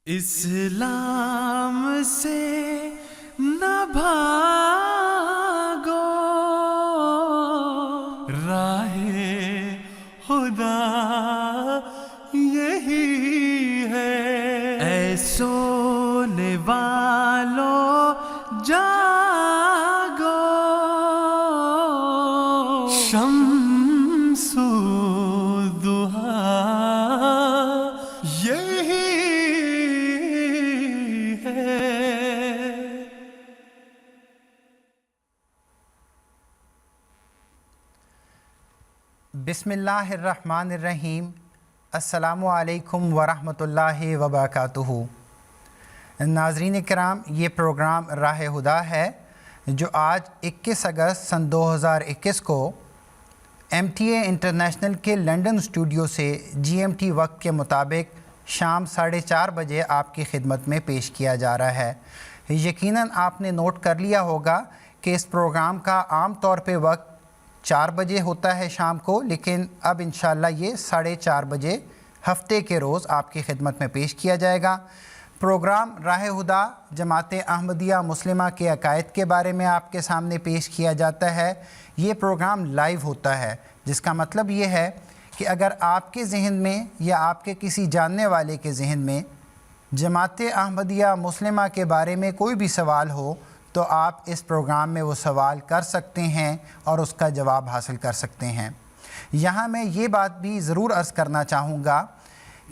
اسلام سے نہ بھاگو، راہ خدا یہی ہے۔ اے سونے والوں جاگو، شمس الضحیٰ یہی ہے۔ بسم اللہ الرحمن الرحیم۔ السلام علیکم ورحمۃ اللہ وبرکاتہ۔ ناظرین کرام، یہ پروگرام راہ خدا ہے جو آج 21 اگست سن 2021 کو ایم ٹی اے انٹرنیشنل کے لنڈن اسٹوڈیو سے جی ایم ٹی وقت کے مطابق شام 4:30 بجے آپ کی خدمت میں پیش کیا جا رہا ہے۔ یقیناً آپ نے نوٹ کر لیا ہوگا کہ اس پروگرام کا عام طور پہ وقت 4 بجے ہوتا ہے شام کو، لیکن اب انشاءاللہ یہ 4:30 بجے ہفتے کے روز آپ کی خدمت میں پیش کیا جائے گا۔ پروگرام راہ خدا جماعت احمدیہ مسلمہ کے عقائد کے بارے میں آپ کے سامنے پیش کیا جاتا ہے۔ یہ پروگرام لائیو ہوتا ہے، جس کا مطلب یہ ہے کہ اگر آپ کے ذہن میں یا آپ کے کسی جاننے والے کے ذہن میں جماعت احمدیہ مسلمہ کے بارے میں کوئی بھی سوال ہو تو آپ اس پروگرام میں وہ سوال کر سکتے ہیں اور اس کا جواب حاصل کر سکتے ہیں۔ یہاں میں یہ بات بھی ضرور عرض کرنا چاہوں گا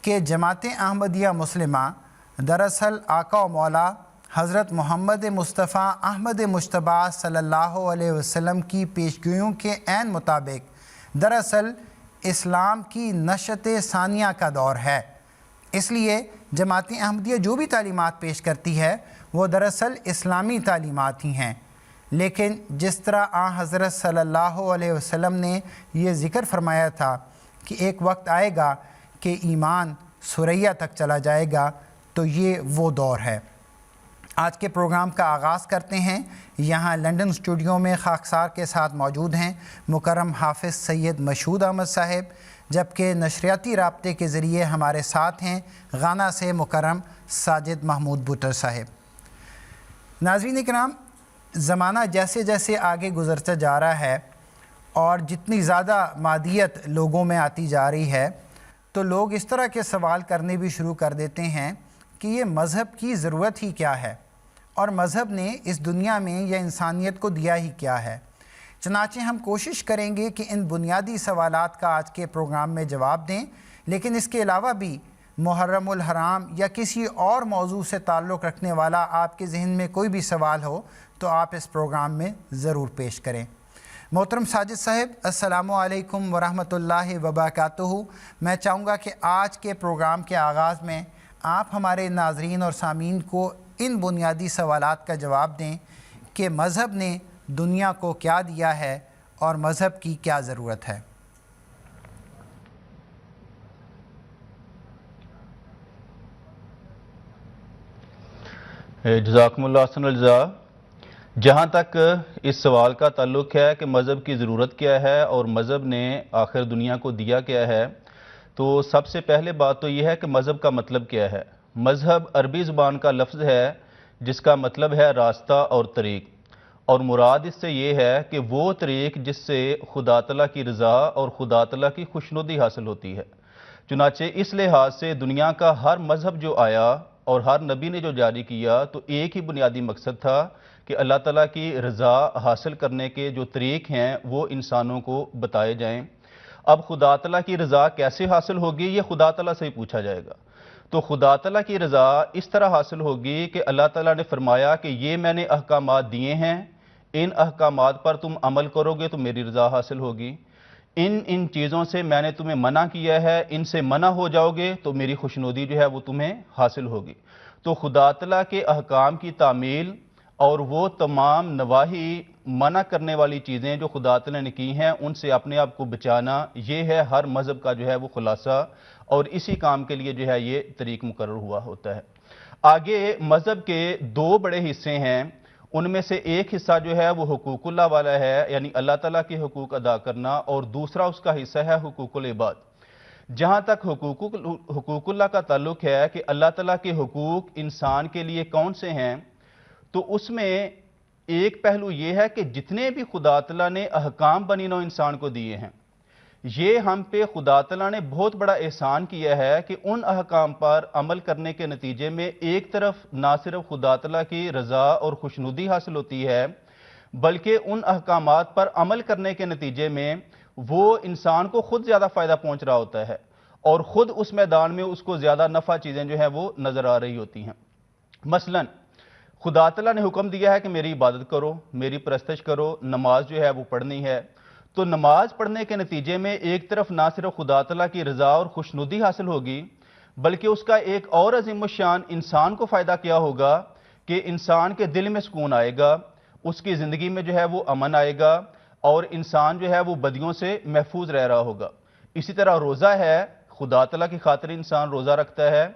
کہ جماعت احمدیہ مسلمہ دراصل آقا و مولا حضرت محمد مصطفیٰ احمد مجتبیٰ صلی اللہ علیہ وسلم کی پیشگوئیوں کے عین مطابق دراصل اسلام کی نشأت ثانیہ کا دور ہے۔ اس لیے جماعت احمدیہ جو بھی تعلیمات پیش کرتی ہے وہ دراصل اسلامی تعلیمات ہی ہیں، لیکن جس طرح آن حضرت صلی اللہ علیہ وسلم نے یہ ذکر فرمایا تھا کہ ایک وقت آئے گا کہ ایمان ثریا تک چلا جائے گا، تو یہ وہ دور ہے۔ آج کے پروگرام کا آغاز کرتے ہیں۔ یہاں لنڈن اسٹوڈیو میں خاکسار کے ساتھ موجود ہیں مکرم حافظ سید مشہود احمد صاحب، جبکہ نشریاتی رابطے کے ذریعے ہمارے ساتھ ہیں غانا سے مکرم ساجد محمود بٹر صاحب۔ ناظرین کرام، زمانہ جیسے جیسے آگے گزرتا جا رہا ہے اور جتنی زیادہ مادیت لوگوں میں آتی جا رہی ہے تو لوگ اس طرح کے سوال کرنے بھی شروع کر دیتے ہیں کہ یہ مذہب کی ضرورت ہی کیا ہے اور مذہب نے اس دنیا میں یا انسانیت کو دیا ہی کیا ہے۔ چنانچہ ہم کوشش کریں گے کہ ان بنیادی سوالات کا آج کے پروگرام میں جواب دیں، لیکن اس کے علاوہ بھی محرم الحرام یا کسی اور موضوع سے تعلق رکھنے والا آپ کے ذہن میں کوئی بھی سوال ہو تو آپ اس پروگرام میں ضرور پیش کریں۔ محترم ساجد صاحب، السلام علیکم ورحمۃ اللہ وبرکاتہ۔ میں چاہوں گا کہ آج کے پروگرام کے آغاز میں آپ ہمارے ناظرین اور سامعین کو ان بنیادی سوالات کا جواب دیں کہ مذہب نے دنیا کو کیا دیا ہے اور مذہب کی کیا ضرورت ہے۔ جزاکم اللہ احسن الجزا۔ جہاں تک اس سوال کا تعلق ہے کہ مذہب کی ضرورت کیا ہے اور مذہب نے آخر دنیا کو دیا کیا ہے، تو سب سے پہلے بات تو یہ ہے کہ مذہب کا مطلب کیا ہے۔ مذہب عربی زبان کا لفظ ہے جس کا مطلب ہے راستہ اور طریق، اور مراد اس سے یہ ہے کہ وہ طریق جس سے خدا تعالیٰ کی رضا اور خدا تعالیٰ کی خوشنودی حاصل ہوتی ہے۔ چنانچہ اس لحاظ سے دنیا کا ہر مذہب جو آیا اور ہر نبی نے جو جاری کیا تو ایک ہی بنیادی مقصد تھا کہ اللہ تعالیٰ کی رضا حاصل کرنے کے جو طریق ہیں وہ انسانوں کو بتائے جائیں۔ اب خدا تعالیٰ کی رضا کیسے حاصل ہوگی یہ خدا تعالیٰ سے ہی پوچھا جائے گا۔ تو خدا تعالیٰ کی رضا اس طرح حاصل ہوگی کہ اللہ تعالیٰ نے فرمایا کہ یہ میں نے احکامات دیے ہیں، ان احکامات پر تم عمل کرو گے تو میری رضا حاصل ہوگی۔ ان چیزوں سے میں نے تمہیں منع کیا ہے، ان سے منع ہو جاؤ گے تو میری خوشنودی جو ہے وہ تمہیں حاصل ہوگی۔ تو خدا تعالیٰ کے احکام کی تعمیل اور وہ تمام نواہی منع کرنے والی چیزیں جو خدا تعالیٰ نے کی ہیں ان سے اپنے آپ کو بچانا، یہ ہے ہر مذہب کا جو ہے وہ خلاصہ، اور اسی کام کے لیے جو ہے یہ طریق مقرر ہوا ہوتا ہے۔ آگے مذہب کے 2 بڑے حصے ہیں، ان میں سے ایک حصہ جو ہے وہ حقوق اللہ والا ہے، یعنی اللہ تعالیٰ کے حقوق ادا کرنا، اور دوسرا اس کا حصہ ہے حقوق العباد۔ جہاں تک حقوق اللہ کا تعلق ہے کہ اللہ تعالیٰ کے حقوق انسان کے لیے کون سے ہیں، تو اس میں ایک پہلو یہ ہے کہ جتنے بھی خدا تعالیٰ نے احکام بنی نوع انسان کو دیے ہیں، یہ ہم پہ خدا تعالیٰ نے بہت بڑا احسان کیا ہے کہ ان احکام پر عمل کرنے کے نتیجے میں ایک طرف نہ صرف خدا تعالیٰ کی رضا اور خوشنودی حاصل ہوتی ہے، بلکہ ان احکامات پر عمل کرنے کے نتیجے میں وہ انسان کو خود زیادہ فائدہ پہنچ رہا ہوتا ہے اور خود اس میدان میں اس کو زیادہ نفع چیزیں جو ہیں وہ نظر آ رہی ہوتی ہیں۔ مثلا خدا تعالیٰ نے حکم دیا ہے کہ میری عبادت کرو، میری پرستش کرو، نماز جو ہے وہ پڑھنی ہے، تو نماز پڑھنے کے نتیجے میں ایک طرف نہ صرف خدا تعالیٰ کی رضا اور خوشنودی حاصل ہوگی، بلکہ اس کا ایک اور عظیم الشان انسان کو فائدہ کیا ہوگا کہ انسان کے دل میں سکون آئے گا، اس کی زندگی میں جو ہے وہ امن آئے گا اور انسان جو ہے وہ بدیوں سے محفوظ رہ رہا ہوگا۔ اسی طرح روزہ ہے، خدا تعالیٰ کی خاطر انسان روزہ رکھتا ہے،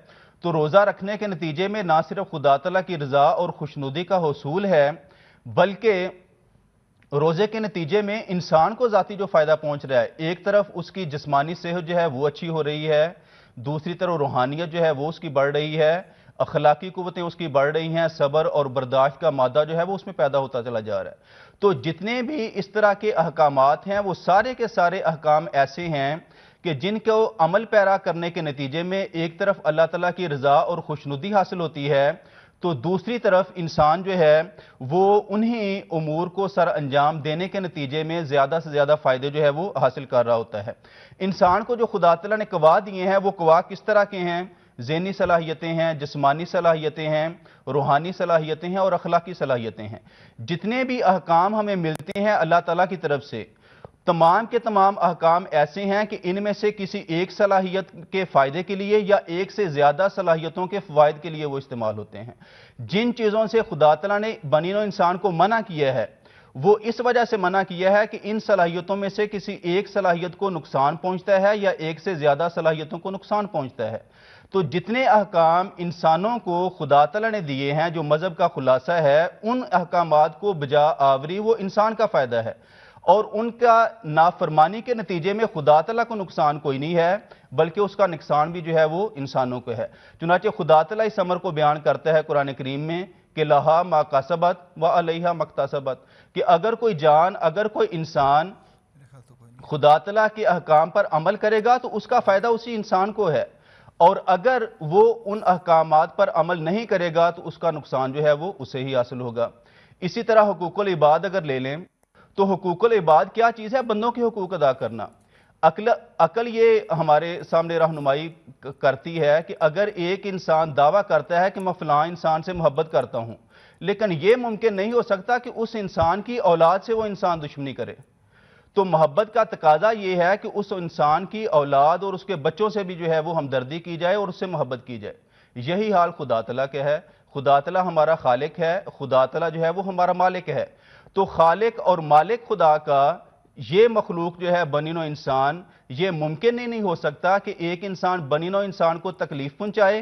تو روزہ رکھنے کے نتیجے میں نہ صرف خدا تعالیٰ کی رضا اور خوشنودی کا حصول ہے، بلکہ روزے کے نتیجے میں انسان کو ذاتی جو فائدہ پہنچ رہا ہے، ایک طرف اس کی جسمانی صحت جو ہے وہ اچھی ہو رہی ہے، دوسری طرف روحانیت جو ہے وہ اس کی بڑھ رہی ہے، اخلاقی قوتیں اس کی بڑھ رہی ہیں، صبر اور برداشت کا مادہ جو ہے وہ اس میں پیدا ہوتا چلا جا رہا ہے۔ تو جتنے بھی اس طرح کے احکامات ہیں وہ سارے کے سارے احکام ایسے ہیں کہ جن کو عمل پیرا کرنے کے نتیجے میں ایک طرف اللہ تعالیٰ کی رضا اور خوشنودی حاصل ہوتی ہے، تو دوسری طرف انسان جو ہے وہ انہی امور کو سر انجام دینے کے نتیجے میں زیادہ سے زیادہ فائدے جو ہے وہ حاصل کر رہا ہوتا ہے۔ انسان کو جو خدا تعالیٰ نے قوا دیے ہیں وہ قوا کس طرح کے ہیں؟ ذہنی صلاحیتیں ہیں، جسمانی صلاحیتیں ہیں، روحانی صلاحیتیں ہیں اور اخلاقی صلاحیتیں ہیں۔ جتنے بھی احکام ہمیں ملتے ہیں اللہ تعالیٰ کی طرف سے، تمام کے تمام احکام ایسے ہیں کہ ان میں سے کسی ایک صلاحیت کے فائدے کے لیے یا ایک سے زیادہ صلاحیتوں کے فوائد کے لیے وہ استعمال ہوتے ہیں۔ جن چیزوں سے خدا تعالیٰ نے بنی نوع انسان کو منع کیا ہے وہ اس وجہ سے منع کیا ہے کہ ان صلاحیتوں میں سے کسی ایک صلاحیت کو نقصان پہنچتا ہے یا ایک سے زیادہ صلاحیتوں کو نقصان پہنچتا ہے۔ تو جتنے احکام انسانوں کو خدا تعالیٰ نے دیے ہیں جو مذہب کا خلاصہ ہے، ان احکامات کو بجا آوری وہ انسان کا فائدہ ہے اور ان کا نافرمانی کے نتیجے میں خدا تعالیٰ کو نقصان کوئی نہیں ہے بلکہ اس کا نقصان بھی جو ہے وہ انسانوں کو ہے۔ چنانچہ خدا تعالیٰ اس امر کو بیان کرتا ہے قرآن کریم میں کہ لہا ما کسبت و علیہا مکتسبت، کہ اگر کوئی جان، اگر کوئی انسان خدا تعالیٰ کے احکام پر عمل کرے گا تو اس کا فائدہ اسی انسان کو ہے، اور اگر وہ ان احکامات پر عمل نہیں کرے گا تو اس کا نقصان جو ہے وہ اسے ہی حاصل ہوگا۔ اسی طرح حقوق العباد اگر لے لیں تو حقوق العباد کیا چیز ہے؟ بندوں کے حقوق ادا کرنا۔ عقل یہ ہمارے سامنے رہنمائی کرتی ہے کہ اگر ایک انسان دعویٰ کرتا ہے کہ میں فلاں انسان سے محبت کرتا ہوں، لیکن یہ ممکن نہیں ہو سکتا کہ اس انسان کی اولاد سے وہ انسان دشمنی کرے، تو محبت کا تقاضا یہ ہے کہ اس انسان کی اولاد اور اس کے بچوں سے بھی جو ہے وہ ہمدردی کی جائے اور اس سے محبت کی جائے۔ یہی حال خدا تعالیٰ کے ہے۔ خدا تعالیٰ ہمارا خالق ہے، خدا تعالیٰ جو ہے وہ ہمارا مالک ہے۔ تو خالق اور مالک خدا کا یہ مخلوق جو ہے بنی نوع انسان، یہ ممکن ہی نہیں ہو سکتا کہ ایک انسان بنی نوع انسان کو تکلیف پہنچائے،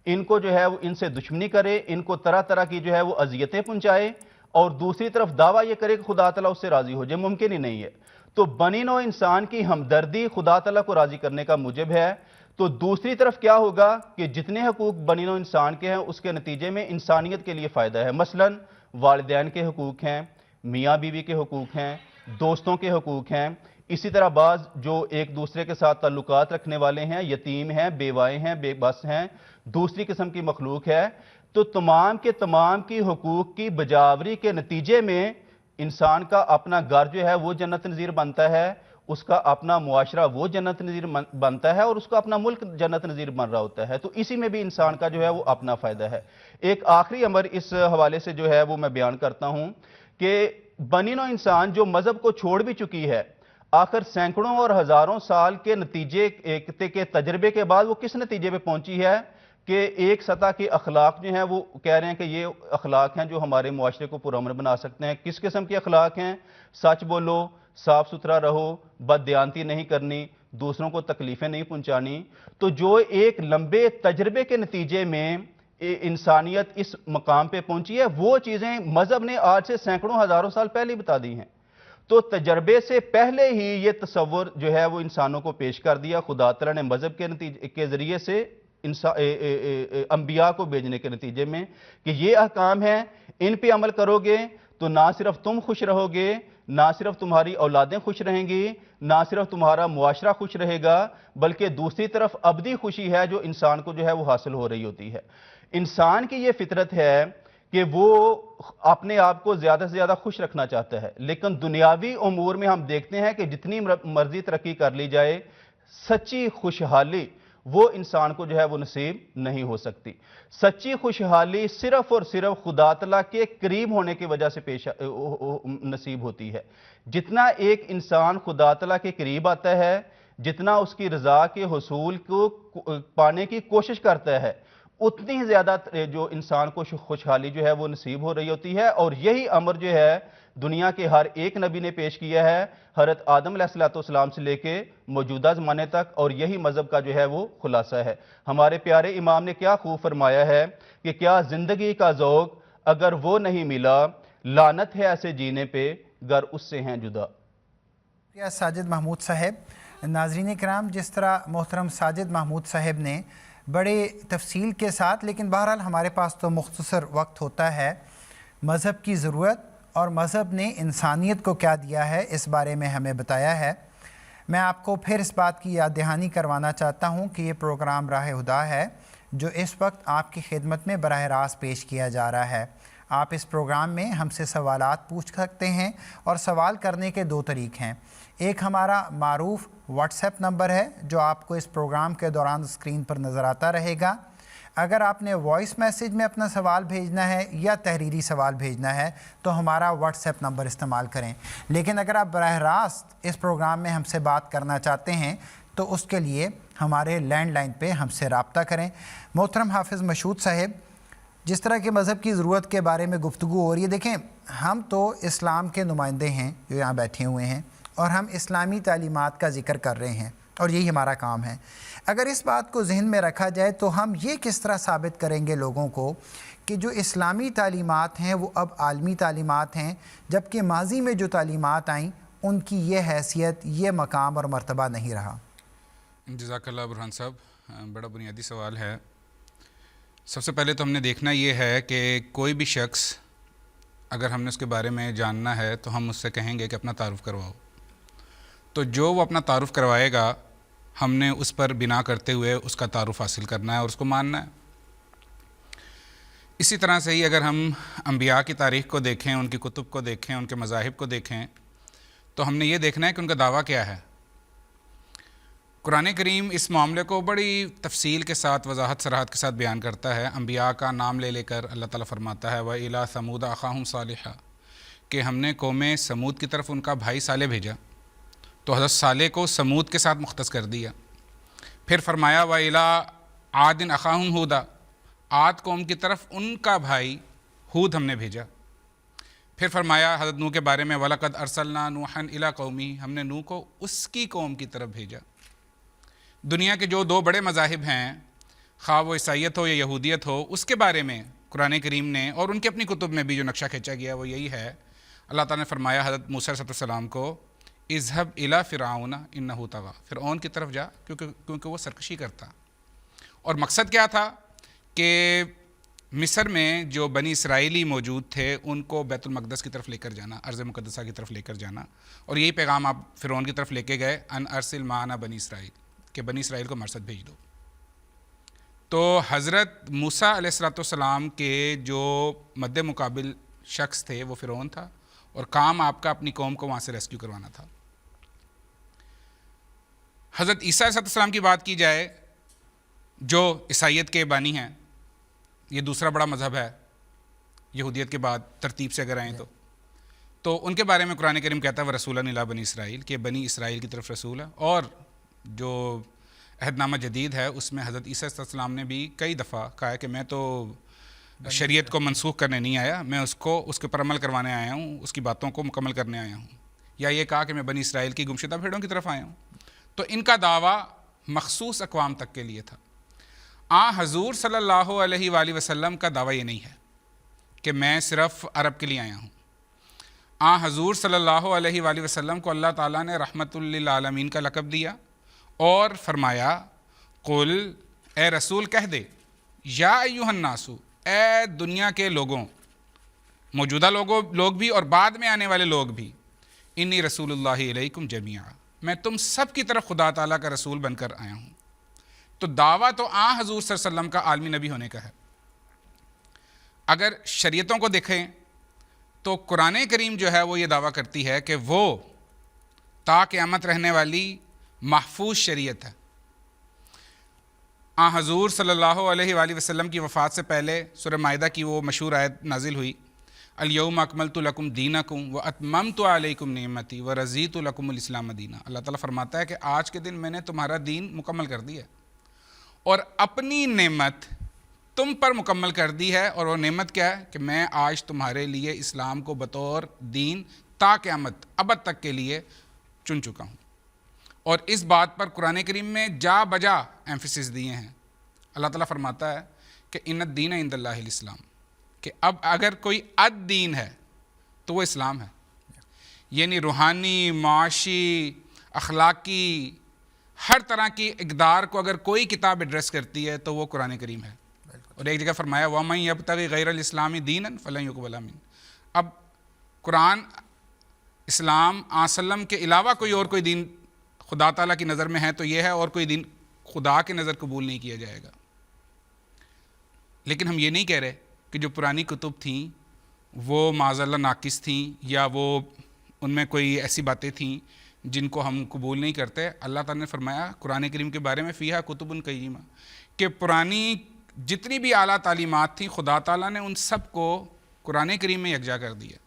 ان کو جو ہے وہ ان سے دشمنی کرے، ان کو طرح طرح کی جو ہے وہ اذیتیں پہنچائے، اور دوسری طرف دعویٰ یہ کرے کہ خدا تعالیٰ اس سے راضی ہو جائے، ممکن ہی نہیں ہے۔ تو بنی نوع انسان کی ہمدردی خدا تعالیٰ کو راضی کرنے کا موجب ہے۔ تو دوسری طرف کیا ہوگا کہ جتنے حقوق بنی نوع انسان کے ہیں اس کے نتیجے میں انسانیت کے لیے فائدہ ہے۔ مثلا والدین کے حقوق ہیں، میاں بیوی کے حقوق ہیں، دوستوں کے حقوق ہیں، اسی طرح بعض جو ایک دوسرے کے ساتھ تعلقات رکھنے والے ہیں، یتیم ہیں، بیوائیں ہیں، بے بس ہیں، دوسری قسم کی مخلوق ہے، تو تمام کے تمام کی حقوق کی بجاوری کے نتیجے میں انسان کا اپنا گھر جو ہے وہ جنت نظیر بنتا ہے، اس کا اپنا معاشرہ وہ جنت نظیر بنتا ہے اور اس کا اپنا ملک جنت نظیر بن رہا ہوتا ہے۔ تو اسی میں بھی انسان کا جو ہے وہ اپنا فائدہ ہے۔ ایک آخری امر اس حوالے سے جو ہے وہ میں بیان کرتا ہوں کہ بنی نوع انسان جو مذہب کو چھوڑ بھی چکی ہے، آخر سینکڑوں اور ہزاروں سال کے نتیجے کے تجربے کے بعد وہ کس نتیجے پہ پہنچی ہے کہ ایک سطح کے اخلاق جو ہیں وہ کہہ رہے ہیں کہ یہ اخلاق ہیں جو ہمارے معاشرے کو پرامن بنا سکتے ہیں۔ کس قسم کے اخلاق ہیں؟ سچ بولو، صاف ستھرا رہو، بد دیانتی نہیں کرنی، دوسروں کو تکلیفیں نہیں پہنچانی۔ تو جو ایک لمبے تجربے کے نتیجے میں انسانیت اس مقام پہ پہنچی ہے، وہ چیزیں مذہب نے آج سے سینکڑوں ہزاروں سال پہلے بتا دی ہیں۔ تو تجربے سے پہلے ہی یہ تصور جو ہے وہ انسانوں کو پیش کر دیا خدا تعالیٰ نے مذہب کے ذریعے سے انبیاء کو بھیجنے کے نتیجے میں کہ یہ احکام ہیں، ان پہ عمل کرو گے تو نہ صرف تم خوش رہو گے، نہ صرف تمہاری اولادیں خوش رہیں گی، نہ صرف تمہارا معاشرہ خوش رہے گا، بلکہ دوسری طرف ابدی خوشی ہے جو انسان کو جو ہے وہ حاصل ہو رہی ہوتی ہے۔ انسان کی یہ فطرت ہے کہ وہ اپنے آپ کو زیادہ سے زیادہ خوش رکھنا چاہتا ہے، لیکن دنیاوی امور میں ہم دیکھتے ہیں کہ جتنی مرضی ترقی کر لی جائے، سچی خوشحالی وہ انسان کو جو ہے وہ نصیب نہیں ہو سکتی۔ سچی خوشحالی صرف اور صرف خدا تعالیٰ کے قریب ہونے کی وجہ سے نصیب ہوتی ہے۔ جتنا ایک انسان خدا تعالیٰ کے قریب آتا ہے، جتنا اس کی رضا کے حصول کو پانے کی کوشش کرتا ہے، اتنی زیادہ جو انسان کو خوشحالی جو ہے وہ نصیب ہو رہی ہوتی ہے، اور یہی امر جو ہے دنیا کے ہر ایک نبی نے پیش کیا ہے، حضرت آدم علیہ السلام سے لے کے موجودہ زمانے تک، اور یہی مذہب کا جو ہے وہ خلاصہ ہے۔ ہمارے پیارے امام نے کیا خوب فرمایا ہے کہ کیا زندگی کا ذوق اگر وہ نہیں ملا، لعنت ہے ایسے جینے پہ گر اس سے ہیں جدا۔ ساجد محمود صاحب، ناظرین کرام، جس طرح محترم ساجد محمود صاحب نے بڑے تفصیل کے ساتھ، لیکن بہرحال ہمارے پاس تو مختصر وقت ہوتا ہے، مذہب کی ضرورت اور مذہب نے انسانیت کو کیا دیا ہے اس بارے میں ہمیں بتایا ہے۔ میں آپ کو پھر اس بات کی یاد دہانی کروانا چاہتا ہوں کہ یہ پروگرام راہ ہدا ہے جو اس وقت آپ کی خدمت میں براہ راست پیش کیا جا رہا ہے۔ آپ اس پروگرام میں ہم سے سوالات پوچھ سکتے ہیں، اور سوال کرنے کے دو طریق ہیں۔ ایک ہمارا معروف واٹس ایپ نمبر ہے جو آپ کو اس پروگرام کے دوران اسکرین پر نظر آتا رہے گا۔ اگر آپ نے وائس میسیج میں اپنا سوال بھیجنا ہے یا تحریری سوال بھیجنا ہے تو ہمارا واٹس ایپ نمبر استعمال کریں، لیکن اگر آپ براہ راست اس پروگرام میں ہم سے بات کرنا چاہتے ہیں تو اس کے لیے ہمارے لینڈ لائن پہ ہم سے رابطہ کریں۔ محترم حافظ مشہود صاحب، جس طرح کے مذہب کی ضرورت کے بارے میں گفتگو ہو رہی ہے، دیکھیں ہم تو اسلام کے نمائندے ہیں جو یہاں بیٹھے ہوئے ہیں، اور ہم اسلامی تعلیمات کا ذکر کر رہے ہیں، اور یہی ہمارا کام ہے۔ اگر اس بات کو ذہن میں رکھا جائے تو ہم یہ کس طرح ثابت کریں گے لوگوں کو کہ جو اسلامی تعلیمات ہیں وہ اب عالمی تعلیمات ہیں، جبکہ ماضی میں جو تعلیمات آئیں ان کی یہ حیثیت، یہ مقام اور مرتبہ نہیں رہا؟ جزاک اللہ برہان صاحب، بڑا بنیادی سوال ہے۔ سب سے پہلے تو ہم نے دیکھنا یہ ہے کہ کوئی بھی شخص اگر ہم نے اس کے بارے میں جاننا ہے تو ہم اس سے کہیں گے کہ اپنا تعارف کرواؤ، تو جو وہ اپنا تعارف کروائے گا ہم نے اس پر بنا کرتے ہوئے اس کا تعارف حاصل کرنا ہے اور اس کو ماننا ہے۔ اسی طرح سے ہی اگر ہم انبیاء کی تاریخ کو دیکھیں، ان کی کتب کو دیکھیں، ان کے مذاہب کو دیکھیں، تو ہم نے یہ دیکھنا ہے کہ ان کا دعویٰ کیا ہے۔ قرآن کریم اس معاملے کو بڑی تفصیل کے ساتھ، وضاحت صراحت کے ساتھ بیان کرتا ہے۔ انبیاء کا نام لے لے کر اللہ تعالیٰ فرماتا ہے وَإِلَىٰ ثَمُودَ أَخَاهُمْ صَالِحًا، کہ ہم نے قوم سمود کی طرف ان کا بھائی صالح بھیجا، تو حضرت صالح کو سمود کے ساتھ مختص کر دیا۔ پھر فرمایا وَإِلَىٰ عَادٍ أَخَاهُمْ هُودًا، عاد قوم کی طرف ان کا بھائی ہود ہم نے بھیجا۔ پھر فرمایا حضرت نوح کے بارے میں وَلَقَدْ أَرْسَلْنَا نُوحًا إِلَىٰ قَوْمِهِ، ہم نے نوح کو اس کی قوم کی طرف بھیجا۔ دنیا کے جو دو بڑے مذاہب ہیں، خواہ وہ عیسائیت ہو یا یہودیت ہو، اس کے بارے میں قرآن کریم نے اور ان کی اپنی کتب میں بھی جو نقشہ کھینچا گیا وہ یہی ہے۔ اللہ تعالیٰ نے فرمایا حضرت موسیٰ علیہ السلام کو اذهب إلى فرعون إنه طغى، فرعون کی طرف جا کیونکہ وہ سرکشی کرتا۔ اور مقصد کیا تھا کہ مصر میں جو بنی اسرائیلی موجود تھے ان کو بیت المقدس کی طرف لے کر جانا، ارض مقدسہ کی طرف لے کر جانا، اور یہی پیغام آپ فرعون کی طرف لے کے گئے ان ارسل معنا بنی اسرائیل، کہ بنی اسرائیل کو مرصد بھیج دو۔ تو حضرت موسیٰ علیہ السلام کے جو مد مقابل شخص تھے وہ فرعون تھا، اور کام آپ کا اپنی قوم کو وہاں سے ریسکیو کروانا تھا۔ حضرت عیسیٰ علیہ السلام کی بات کی جائے جو عیسائیت کے بانی ہیں، یہ دوسرا بڑا مذہب ہے یہودیت کے بعد ترتیب سے اگر آئیں تو ان کے بارے میں قرآن کریم کہتا ہے وَرَسُولًا إِلَىٰ بَنِي اسرائیل، کہ بنی اسرائیل کی طرف رسول ہے۔ اور جو عہد نامہ جدید ہے اس میں حضرت عیسیٰ علیہ السلام نے بھی کئی دفعہ کہا ہے کہ میں تو شریعت کو منسوخ کرنے نہیں آیا، میں اس کے اوپر عمل کروانے آیا ہوں، اس کی باتوں کو مکمل کرنے آیا ہوں، یا یہ کہا کہ میں بنی اسرائیل کی گمشدہ بھیڑوں کی طرف آیا ہوں۔ تو ان کا دعویٰ مخصوص اقوام تک کے لیے تھا۔ حضور صلی اللہ علیہ وآلہ وسلم کا دعویٰ یہ نہیں ہے کہ میں صرف عرب کے لیے آیا ہوں۔ حضور صلی اللہ علیہ وآلہ وسلم کو اللہ تعالیٰ نے رحمت للعالمین کا لقب دیا اور فرمایا قل اے رسول کہہ دے یا ایھا الناس اے دنیا کے لوگوں، موجودہ لوگ بھی اور بعد میں آنے والے لوگ بھی، انی رسول اللہ علیکم جمیعا، میں تم سب کی طرف خدا تعالیٰ کا رسول بن کر آیا ہوں۔ تو دعویٰ تو حضور صلی اللہ علیہ وسلم کا عالمی نبی ہونے کا ہے۔ اگر شریعتوں کو دیکھیں تو قرآن کریم جو ہے وہ یہ دعویٰ کرتی ہے کہ وہ تا قیامت رہنے والی محفوظ شریعت ہے۔ حضور صلی اللہ علیہ وآلہ وسلم کی وفات سے پہلے سورہ مائدہ کی وہ مشہور آیت نازل ہوئی، الیوم اکملت لکم دینکم واتممت علیکم نعمتی ورضیت لکم الاسلام دینا۔ اللہ تعالیٰ فرماتا ہے کہ آج کے دن میں نے تمہارا دین مکمل کر دیا اور اپنی نعمت تم پر مکمل کر دی ہے، اور وہ نعمت کیا ہے کہ میں آج تمہارے لیے اسلام کو بطور دین تا قیامت ابد تک کے لیے چن چکا ہوں۔ اور اس بات پر قرآن کریم میں جا بجا ایمفیسس دیے ہیں۔ اللہ تعالیٰ فرماتا ہے کہ ان الدین عند اللہ الاسلام، کہ اب اگر کوئی الدین ہے تو وہ اسلام ہے، یعنی روحانی، معاشی، اخلاقی، ہر طرح کی اقدار کو اگر کوئی کتاب ایڈریس کرتی ہے تو وہ قرآن کریم ہے۔ اور ایک جگہ فرمایا وَمَن يَبْتَغِ غَيْرَ الْإِسْلَامِ دِينًا فَلَن يُقْبَلَ مِنْهُ۔ اب قرآن، اسلام، وسلم کے علاوہ کوئی اور کوئی دین خدا تعالیٰ کی نظر میں ہے تو یہ ہے، اور کوئی دین خدا کے نظر قبول نہیں کیا جائے گا۔ لیکن ہم یہ نہیں کہہ رہے کہ جو پرانی کتب تھیں وہ معاذ اللہ ناقص تھیں، یا وہ ان میں کوئی ایسی باتیں تھیں جن کو ہم قبول نہیں کرتے۔ اللہ تعالیٰ نے فرمایا قرآن کریم کے بارے میں فیہا کتب قیمہ، کہ پرانی جتنی بھی اعلیٰ تعلیمات تھیں خدا تعالیٰ نے ان سب کو قرآن کریم میں یکجا کر دیا۔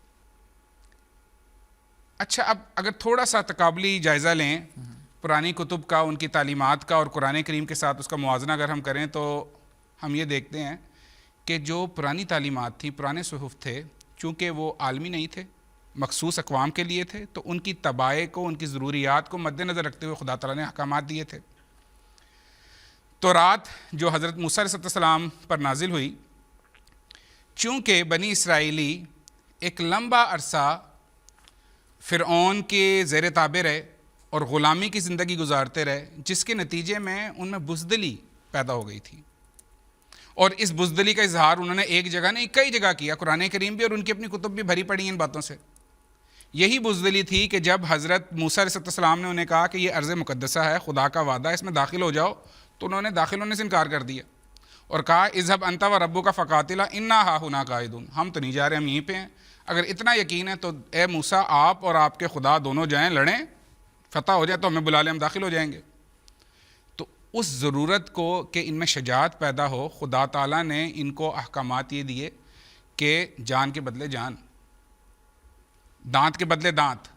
اچھا، اب اگر تھوڑا سا تقابلی جائزہ لیں پرانی کتب کا، ان کی تعلیمات کا، اور قرآن کریم کے ساتھ اس کا موازنہ اگر ہم کریں تو ہم یہ دیکھتے ہیں کہ جو پرانی تعلیمات تھیں، پرانے صحف تھے، چونکہ وہ عالمی نہیں تھے، مخصوص اقوام کے لیے تھے، تو ان کی تباہ کو، ان کی ضروریات کو مد نظر رکھتے ہوئے خدا تعالیٰ نے احکامات دیے تھے۔ تورات جو حضرت موسیٰ علیہ السلام پر نازل ہوئی، چونکہ بنی اسرائیلی ایک لمبا عرصہ فرعون کے زیر تابع رہے اور غلامی کی زندگی گزارتے رہے، جس کے نتیجے میں ان میں بزدلی پیدا ہو گئی تھی، اور اس بزدلی کا اظہار انہوں نے ایک جگہ نہیں کئی جگہ کیا۔ قرآن کریم بھی اور ان کی اپنی کتب بھی بھری پڑی ہیں ان باتوں سے۔ یہی بزدلی تھی کہ جب حضرت موسیٰ علیہ السلام نے انہیں کہا کہ یہ ارض مقدسہ ہے، خدا کا وعدہ ہے، اس میں داخل ہو جاؤ، تو انہوں نے داخل ہونے سے انکار کر دیا اور کہا اذهب انت وربک فقاتلا انا ہاہنا قاعدون، ہم تو نہیں جا رہے، ہم یہیں پہ ہیں۔ اگر اتنا یقین ہے تو اے موسیٰ آپ اور آپ کے خدا دونوں جائیں، لڑیں، فتح ہو جائے تو ہمیں بلا لیں، ہم داخل ہو جائیں گے۔ تو اس ضرورت کو کہ ان میں شجاعت پیدا ہو، خدا تعالیٰ نے ان کو احکامات یہ دیے کہ جان کے بدلے جان، دانت کے بدلے دانت،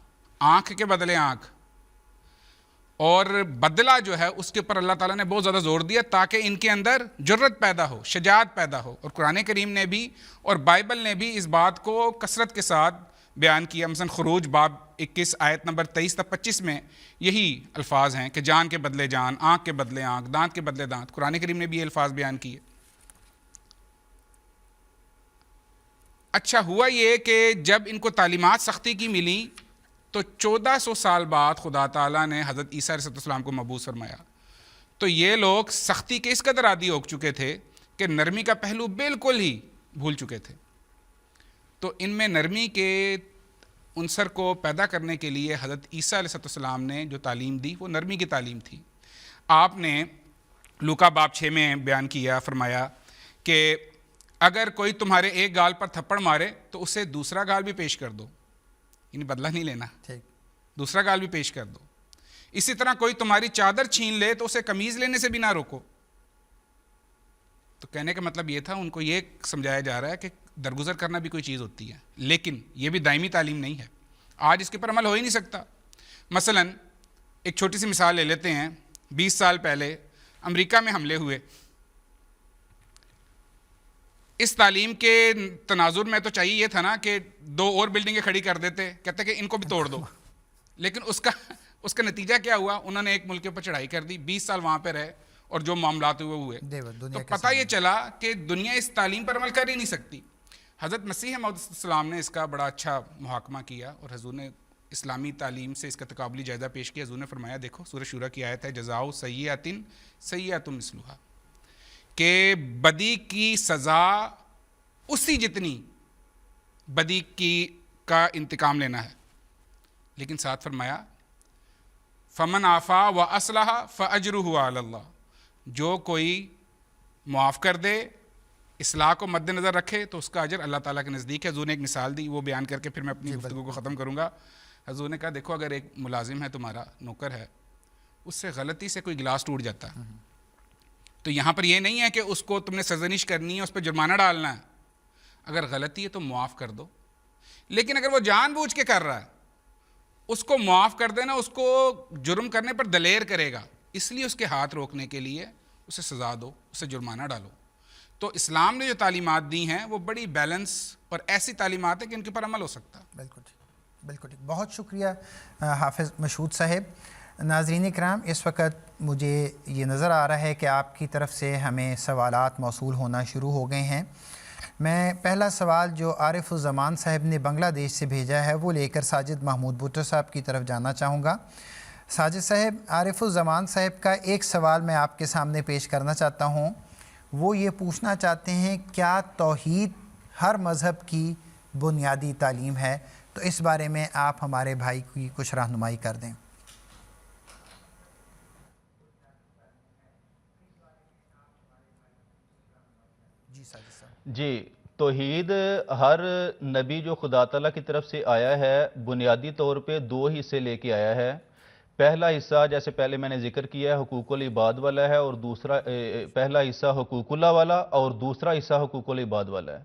آنکھ کے بدلے آنکھ، اور بدلہ جو ہے اس کے اوپر اللہ تعالیٰ نے بہت زیادہ زور دیا تاکہ ان کے اندر جرت پیدا ہو، شجاعت پیدا ہو۔ اور قرآن کریم نے بھی اور بائبل نے بھی اس بات کو کثرت کے ساتھ بیان کیا۔ مثلا خروج باب 21 آیت نمبر 23 تا 25 میں یہی الفاظ ہیں کہ جان کے بدلے جان، آنکھ کے بدلے آنکھ، دانت کے بدلے دانت۔ قرآن کریم نے بھی یہ الفاظ بیان کیے۔ اچھا، ہوا یہ کہ جب ان کو تعلیمات سختی کی ملی تو 1400 سال بعد خدا تعالیٰ نے حضرت عیسیٰ علیہ السلام کو مبعوث فرمایا۔ تو یہ لوگ سختی کے اس قدر عادی ہو چکے تھے کہ نرمی کا پہلو بالکل ہی بھول چکے تھے۔ تو ان میں نرمی کے عنصر کو پیدا کرنے کے لیے حضرت عیسیٰ علیہ السلام نے جو تعلیم دی وہ نرمی کی تعلیم تھی۔ آپ نے لوکا باب 6 میں بیان کیا، فرمایا کہ اگر کوئی تمہارے ایک گال پر تھپڑ مارے تو اسے دوسرا گال بھی پیش کر دو، یعنی بدلہ نہیں لینا، دوسرا گال بھی پیش کر دو۔ اسی طرح کوئی تمہاری چادر چھین لے تو اسے قمیض لینے سے بھی نہ روکو۔ تو کہنے کا مطلب یہ تھا، ان کو یہ سمجھایا جا رہا ہے کہ درگزر کرنا بھی کوئی چیز ہوتی ہے، لیکن یہ بھی دائمی تعلیم نہیں ہے، آج اس کے پر عمل ہو ہی نہیں سکتا۔ مثلا ایک چھوٹی سی مثال لے لیتے ہیں، 20 سال پہلے امریکہ میں حملے ہوئے، اس تعلیم کے تناظر میں تو چاہیے یہ تھا نا کہ 2 اور بلڈنگیں کھڑی کر دیتے، کہتے کہ ان کو بھی توڑ دو، لیکن اس کا نتیجہ کیا ہوا؟ انہوں نے ایک ملک کے اوپر چڑھائی کر دی، 20 سال وہاں پہ رہے اور جو معاملات ہوئے۔ تو پتہ یہ چلا کہ دنیا اس تعلیم پر عمل کر ہی نہیں سکتی۔ حضرت مسیح موعود السلام نے اس کا بڑا اچھا محاکمہ کیا اور حضور نے اسلامی تعلیم سے اس کا تقابلی جائزہ پیش کیا. حضور نے فرمایا دیکھو سورہ شورا کی آیت ہے جزاؤ سیئۃ سیئۃ مثلھا کہ بدی کی سزا اسی جتنی بدی کی کا انتقام لینا ہے. لیکن ساتھ فرمایا فمن عفا و اصلح فاجرہ علی اللہ, جو کوئی معاف کر دے اصلاح کو مد نظر رکھے تو اس کا اجر اللہ تعالیٰ کے نزدیک ہے. حضور نے ایک مثال دی, وہ بیان کر کے پھر میں اپنی گفتگو کو ختم کروں گا. حضور نے کہا دیکھو اگر ایک ملازم ہے تمہارا نوکر ہے, اس سے غلطی سے کوئی گلاس ٹوٹ جاتا ہے تو یہاں پر یہ نہیں ہے کہ اس کو تم نے سرزنش کرنی ہے, اس پہ جرمانہ ڈالنا ہے. اگر غلطی ہے تو معاف کر دو, لیکن اگر وہ جان بوجھ کے کر رہا ہے اس کو معاف کر دینا اس کو جرم کرنے پر دلیر کرے گا, اس لیے اس کے ہاتھ روکنے کے لیے اسے سزا دو, اسے جرمانہ ڈالو. تو اسلام نے جو تعلیمات دی ہیں وہ بڑی بیلنس اور ایسی تعلیمات ہیں کہ ان کے پر عمل ہو سکتا ہے. بالکل ٹھیک, بالکل ٹھیک. بہت شکریہ حافظ مشہود صاحب. ناظرین کرام, اس وقت مجھے یہ نظر آ رہا ہے کہ آپ کی طرف سے ہمیں سوالات موصول ہونا شروع ہو گئے ہیں. میں پہلا سوال جو عارف الزمان صاحب نے بنگلہ دیش سے بھیجا ہے وہ لے کر ساجد محمود بھٹو صاحب کی طرف جانا چاہوں گا. ساجد صاحب, عارف الزمان صاحب کا ایک سوال میں آپ کے سامنے پیش کرنا چاہتا ہوں. وہ یہ پوچھنا چاہتے ہیں کیا توحید ہر مذہب کی بنیادی تعلیم ہے؟ تو اس بارے میں آپ ہمارے بھائی کی کچھ رہنمائی کر دیں. جی ساجد صاحب. جی, توحید ہر نبی جو خدا تعالیٰ کی طرف سے آیا ہے بنیادی طور پہ دو حصے لے کے آیا ہے. پہلا حصہ جیسے پہلے میں نے ذکر کیا ہے حقوق العباد والا ہے, اور دوسرا پہلا حصہ حقوق اللہ والا اور دوسرا حصہ حقوق العباد والا ہے.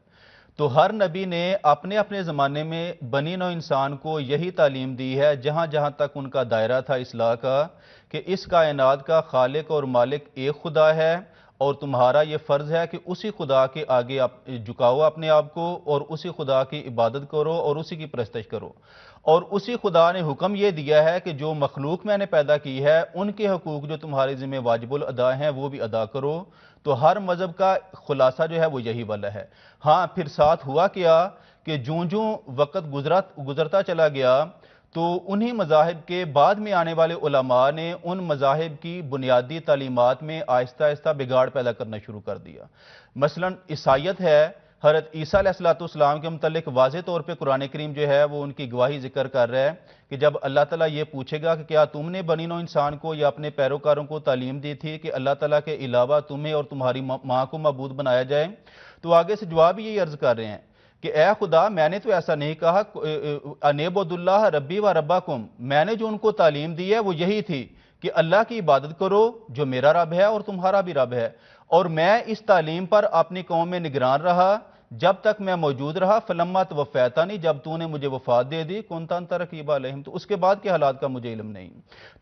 تو ہر نبی نے اپنے اپنے زمانے میں بنی نوع انسان کو یہی تعلیم دی ہے جہاں جہاں تک ان کا دائرہ تھا اصلاح کا, کہ اس کائنات کا خالق اور مالک ایک خدا ہے اور تمہارا یہ فرض ہے کہ اسی خدا کے آگے آپ جھکاؤ اپنے آپ کو اور اسی خدا کی عبادت کرو اور اسی کی پرستش کرو. اور اسی خدا نے حکم یہ دیا ہے کہ جو مخلوق میں نے پیدا کی ہے ان کے حقوق جو تمہارے ذمہ واجب الادا ہیں وہ بھی ادا کرو. تو ہر مذہب کا خلاصہ جو ہے وہ یہی والا ہے. ہاں, پھر ساتھ ہوا کیا کہ جوں وقت گزرتا چلا گیا تو انہی مذاہب کے بعد میں آنے والے علماء نے ان مذاہب کی بنیادی تعلیمات میں آہستہ آہستہ بگاڑ پیدا کرنا شروع کر دیا. مثلا عیسائیت ہے, حضرت عیسیٰ علیہ السلام کے متعلق واضح طور پہ قرآن کریم جو ہے وہ ان کی گواہی ذکر کر رہا ہے کہ جب اللہ تعالیٰ یہ پوچھے گا کہ کیا تم نے بنی نوع انسان کو یا اپنے پیروکاروں کو تعلیم دی تھی کہ اللہ تعالیٰ کے علاوہ تمہیں اور تمہاری ماں کو معبود بنایا جائے, تو آگے سے جواب یہی عرض کر رہے ہیں کہ اے خدا میں نے تو ایسا نہیں کہا, انعبد اللہ ربی و ربکم, میں نے جو ان کو تعلیم دی ہے وہ یہی تھی کہ اللہ کی عبادت کرو جو میرا رب ہے اور تمہارا بھی رب ہے. اور میں اس تعلیم پر اپنی قوم میں نگران رہا جب تک میں موجود رہا. فلما توفیتنی, جب تو نے مجھے وفات دے دی, کنت انت رقیب علیہم, تو اس کے بعد کے حالات کا مجھے علم نہیں.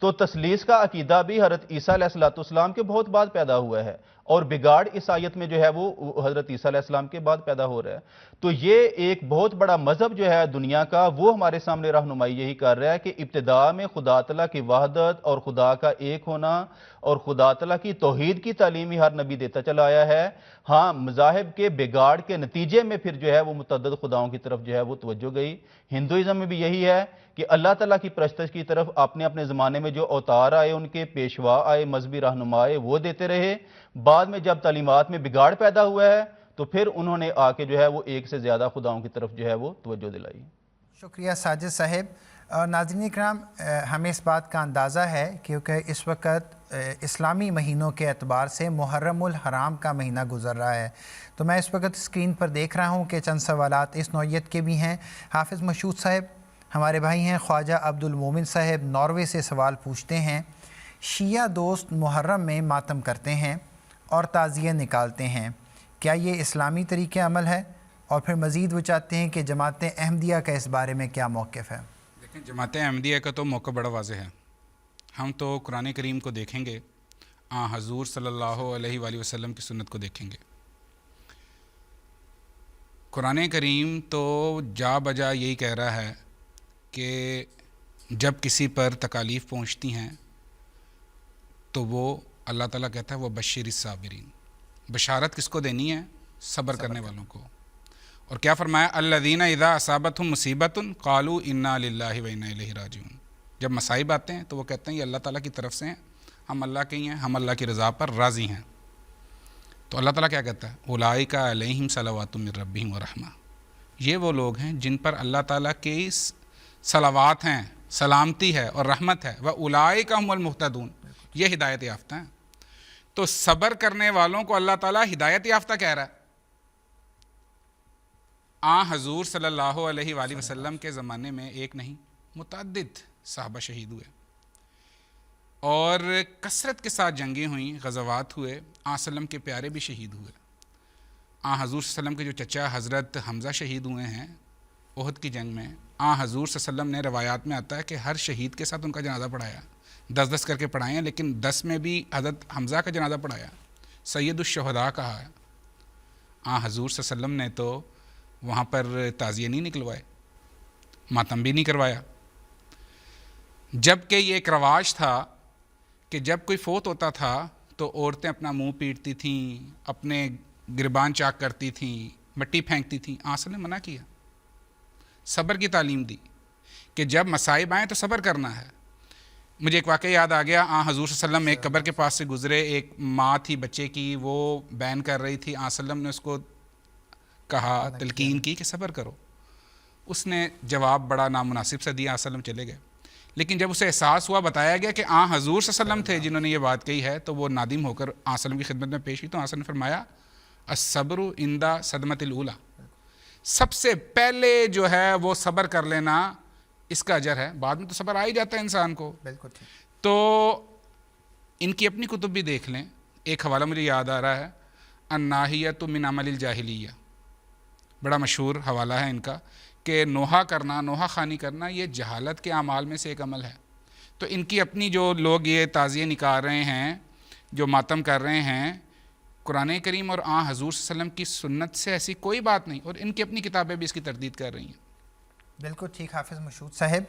تو تثلیث کا عقیدہ بھی حضرت عیسیٰ علیہ السلام کے بہت بعد پیدا ہوا ہے اور بگاڑ عیسائیت میں جو ہے وہ حضرت عیسیٰ علیہ السلام کے بعد پیدا ہو رہا ہے. تو یہ ایک بہت بڑا مذہب جو ہے دنیا کا وہ ہمارے سامنے رہنمائی یہی کر رہا ہے کہ ابتداء میں خدا تعالیٰ کی وحدت اور خدا کا ایک ہونا اور خدا تعالیٰ کی توحید کی تعلیم ہی ہر نبی دیتا چلا آیا ہے. ہاں, مذاہب کے بگاڑ کے نتیجے میں پھر جو ہے وہ متعدد خداؤں کی طرف جو ہے وہ توجہ گئی. ہندوازم میں بھی یہی ہے کہ اللہ تعالیٰ کی پرستش کی طرف اپنے اپنے زمانے میں جو اوتار آئے, ان کے پیشوا آئے, مذہبی رہنما آئے, وہ دیتے رہے. بعد میں جب تعلیمات میں بگاڑ پیدا ہوا ہے تو پھر انہوں نے آ کے جو ہے وہ ایک سے زیادہ خداؤں کی طرف جو ہے وہ توجہ دلائی. شکریہ ساجد صاحب. اور ناظرین کرام, ہمیں اس بات کا اندازہ ہے کیونکہ اس وقت اسلامی مہینوں کے اعتبار سے محرم الحرام کا مہینہ گزر رہا ہے, تو میں اس وقت اسکرین پر دیکھ رہا ہوں کہ چند سوالات اس نوعیت کے بھی ہیں. حافظ مشہود صاحب ہمارے بھائی ہیں, خواجہ عبد المومن صاحب ناروے سے سوال پوچھتے ہیں, شیعہ دوست محرم میں ماتم کرتے ہیں اور تعزیہ نکالتے ہیں, کیا یہ اسلامی طریقہ عمل ہے؟ اور پھر مزید وہ چاہتے ہیں کہ جماعت احمدیہ کا اس بارے میں کیا موقف ہے؟ دیکھیں, جماعت احمدیہ کا تو موقع بڑا واضح ہے. ہم تو قرآن کریم کو دیکھیں گے, حضور صلی اللہ علیہ وآلہ وسلم کی سنت کو دیکھیں گے. قرآن کریم تو جا بجا یہی کہہ رہا ہے کہ جب کسی پر تکالیف پہنچتی ہیں تو وہ اللہ تعالیٰ کہتا ہے وہ بشیر الصابرین, بشارت کس کو دینی ہے؟ صبر کرنے والوں کو. اور کیا فرمایا؟ الذین اذا اصابتہم مصیبۃ قالوا انا للہ و انا الیہ راجعون. جب مصائب آتے ہیں تو وہ کہتے ہیں یہ اللہ تعالیٰ کی طرف سے ہیں، ہم اللہ کے ہی ہیں، ہم اللہ کی رضا پر راضی ہیں. تو اللہ تعالیٰ کیا کہتا ہے؟ اولئک علیہم صلوات من ربہم ورحمہ. یہ وہ لوگ ہیں جن پر اللہ تعالیٰ کی صلوات ہیں، سلامتی ہے اور رحمت ہے. واولئک هم المہتدون. یہ ہدایت یافتہ ہیں. تو صبر کرنے والوں کو اللہ تعالیٰ ہدایت یافتہ کہہ رہا ہے. حضور صلی اللہ علیہ وآلہ وسلم کے زمانے میں ایک نہیں متعدد صحابہ شہید ہوئے اور کثرت کے ساتھ جنگیں ہوئیں، غزوات ہوئے. وسلم کے پیارے بھی شہید ہوئے. حضور صلی اللہ علیہ وسلم کے جو چچا حضرت حمزہ شہید ہوئے ہیں احد کی جنگ میں، حضور صلی اللہ علیہ وسلم نے روایات میں آتا ہے کہ ہر شہید کے ساتھ ان کا جنازہ پڑھایا، 10 کر کے پڑھائے ہیں، لیکن 10 میں بھی حضرت حمزہ کا جنازہ پڑھایا، سید الشہداء کہا ہے. حضور صلی اللہ علیہ وسلم نے تو وہاں پر تعزیے نہیں نکلوائے، ماتم بھی نہیں کروایا. جب کہ یہ ایک رواج تھا کہ جب کوئی فوت ہوتا تھا تو عورتیں اپنا منہ پیٹتی تھیں، اپنے گربان چاک کرتی تھیں، مٹی پھینکتی تھیں. آنسر نے منع کیا، صبر کی تعلیم دی کہ جب مصائب آئیں تو صبر کرنا ہے. مجھے ایک واقعہ یاد آ گیا. حضور صلی اللہ علیہ وسلم ایک قبر کے پاس سے گزرے، ایک ماں تھی بچے کی، وہ بین کر رہی تھی. صلی اللہ علیہ وسلم نے اس کو کہا، تلقین کی کہ صبر کرو. اس نے جواب بڑا نامناسب سا دیا. صلی اللہ علیہ وسلم چلے گئے. لیکن جب اسے احساس ہوا، بتایا گیا کہ حضور صلی اللہ علیہ وسلم تھے جنہوں نے یہ بات کہی ہے، تو وہ نادم ہو کر صلی اللہ علیہ وسلم کی خدمت میں پیش ہوئی. تو صلی اللہ علیہ وسلم نے فرمایا الصبر عند صدمۃ الاولی. سب سے پہلے جو ہے وہ صبر کر لینا، اس کا اجر ہے. بعد میں تو صبر آ ہی جاتا ہے انسان کو. بالکل ٹھیک. تو ان کی اپنی کتب بھی دیکھ لیں. ایک حوالہ مجھے یاد آ رہا ہے، الناہیۃ من عمل الجاہلیہ، بڑا مشہور حوالہ ہے ان کا، کہ نوحہ کرنا، نوحہ خوانی کرنا یہ جہالت کے اعمال میں سے ایک عمل ہے. تو ان کی اپنی جو لوگ یہ تعزیے نکال رہے ہیں، جو ماتم کر رہے ہیں، قرآن کریم اور حضور صلی اللہ علیہ وسلم کی سنت سے ایسی کوئی بات نہیں، اور ان کی اپنی کتابیں بھی اس کی تردید کر رہی ہیں. بالکل ٹھیک حافظ مشہود صاحب.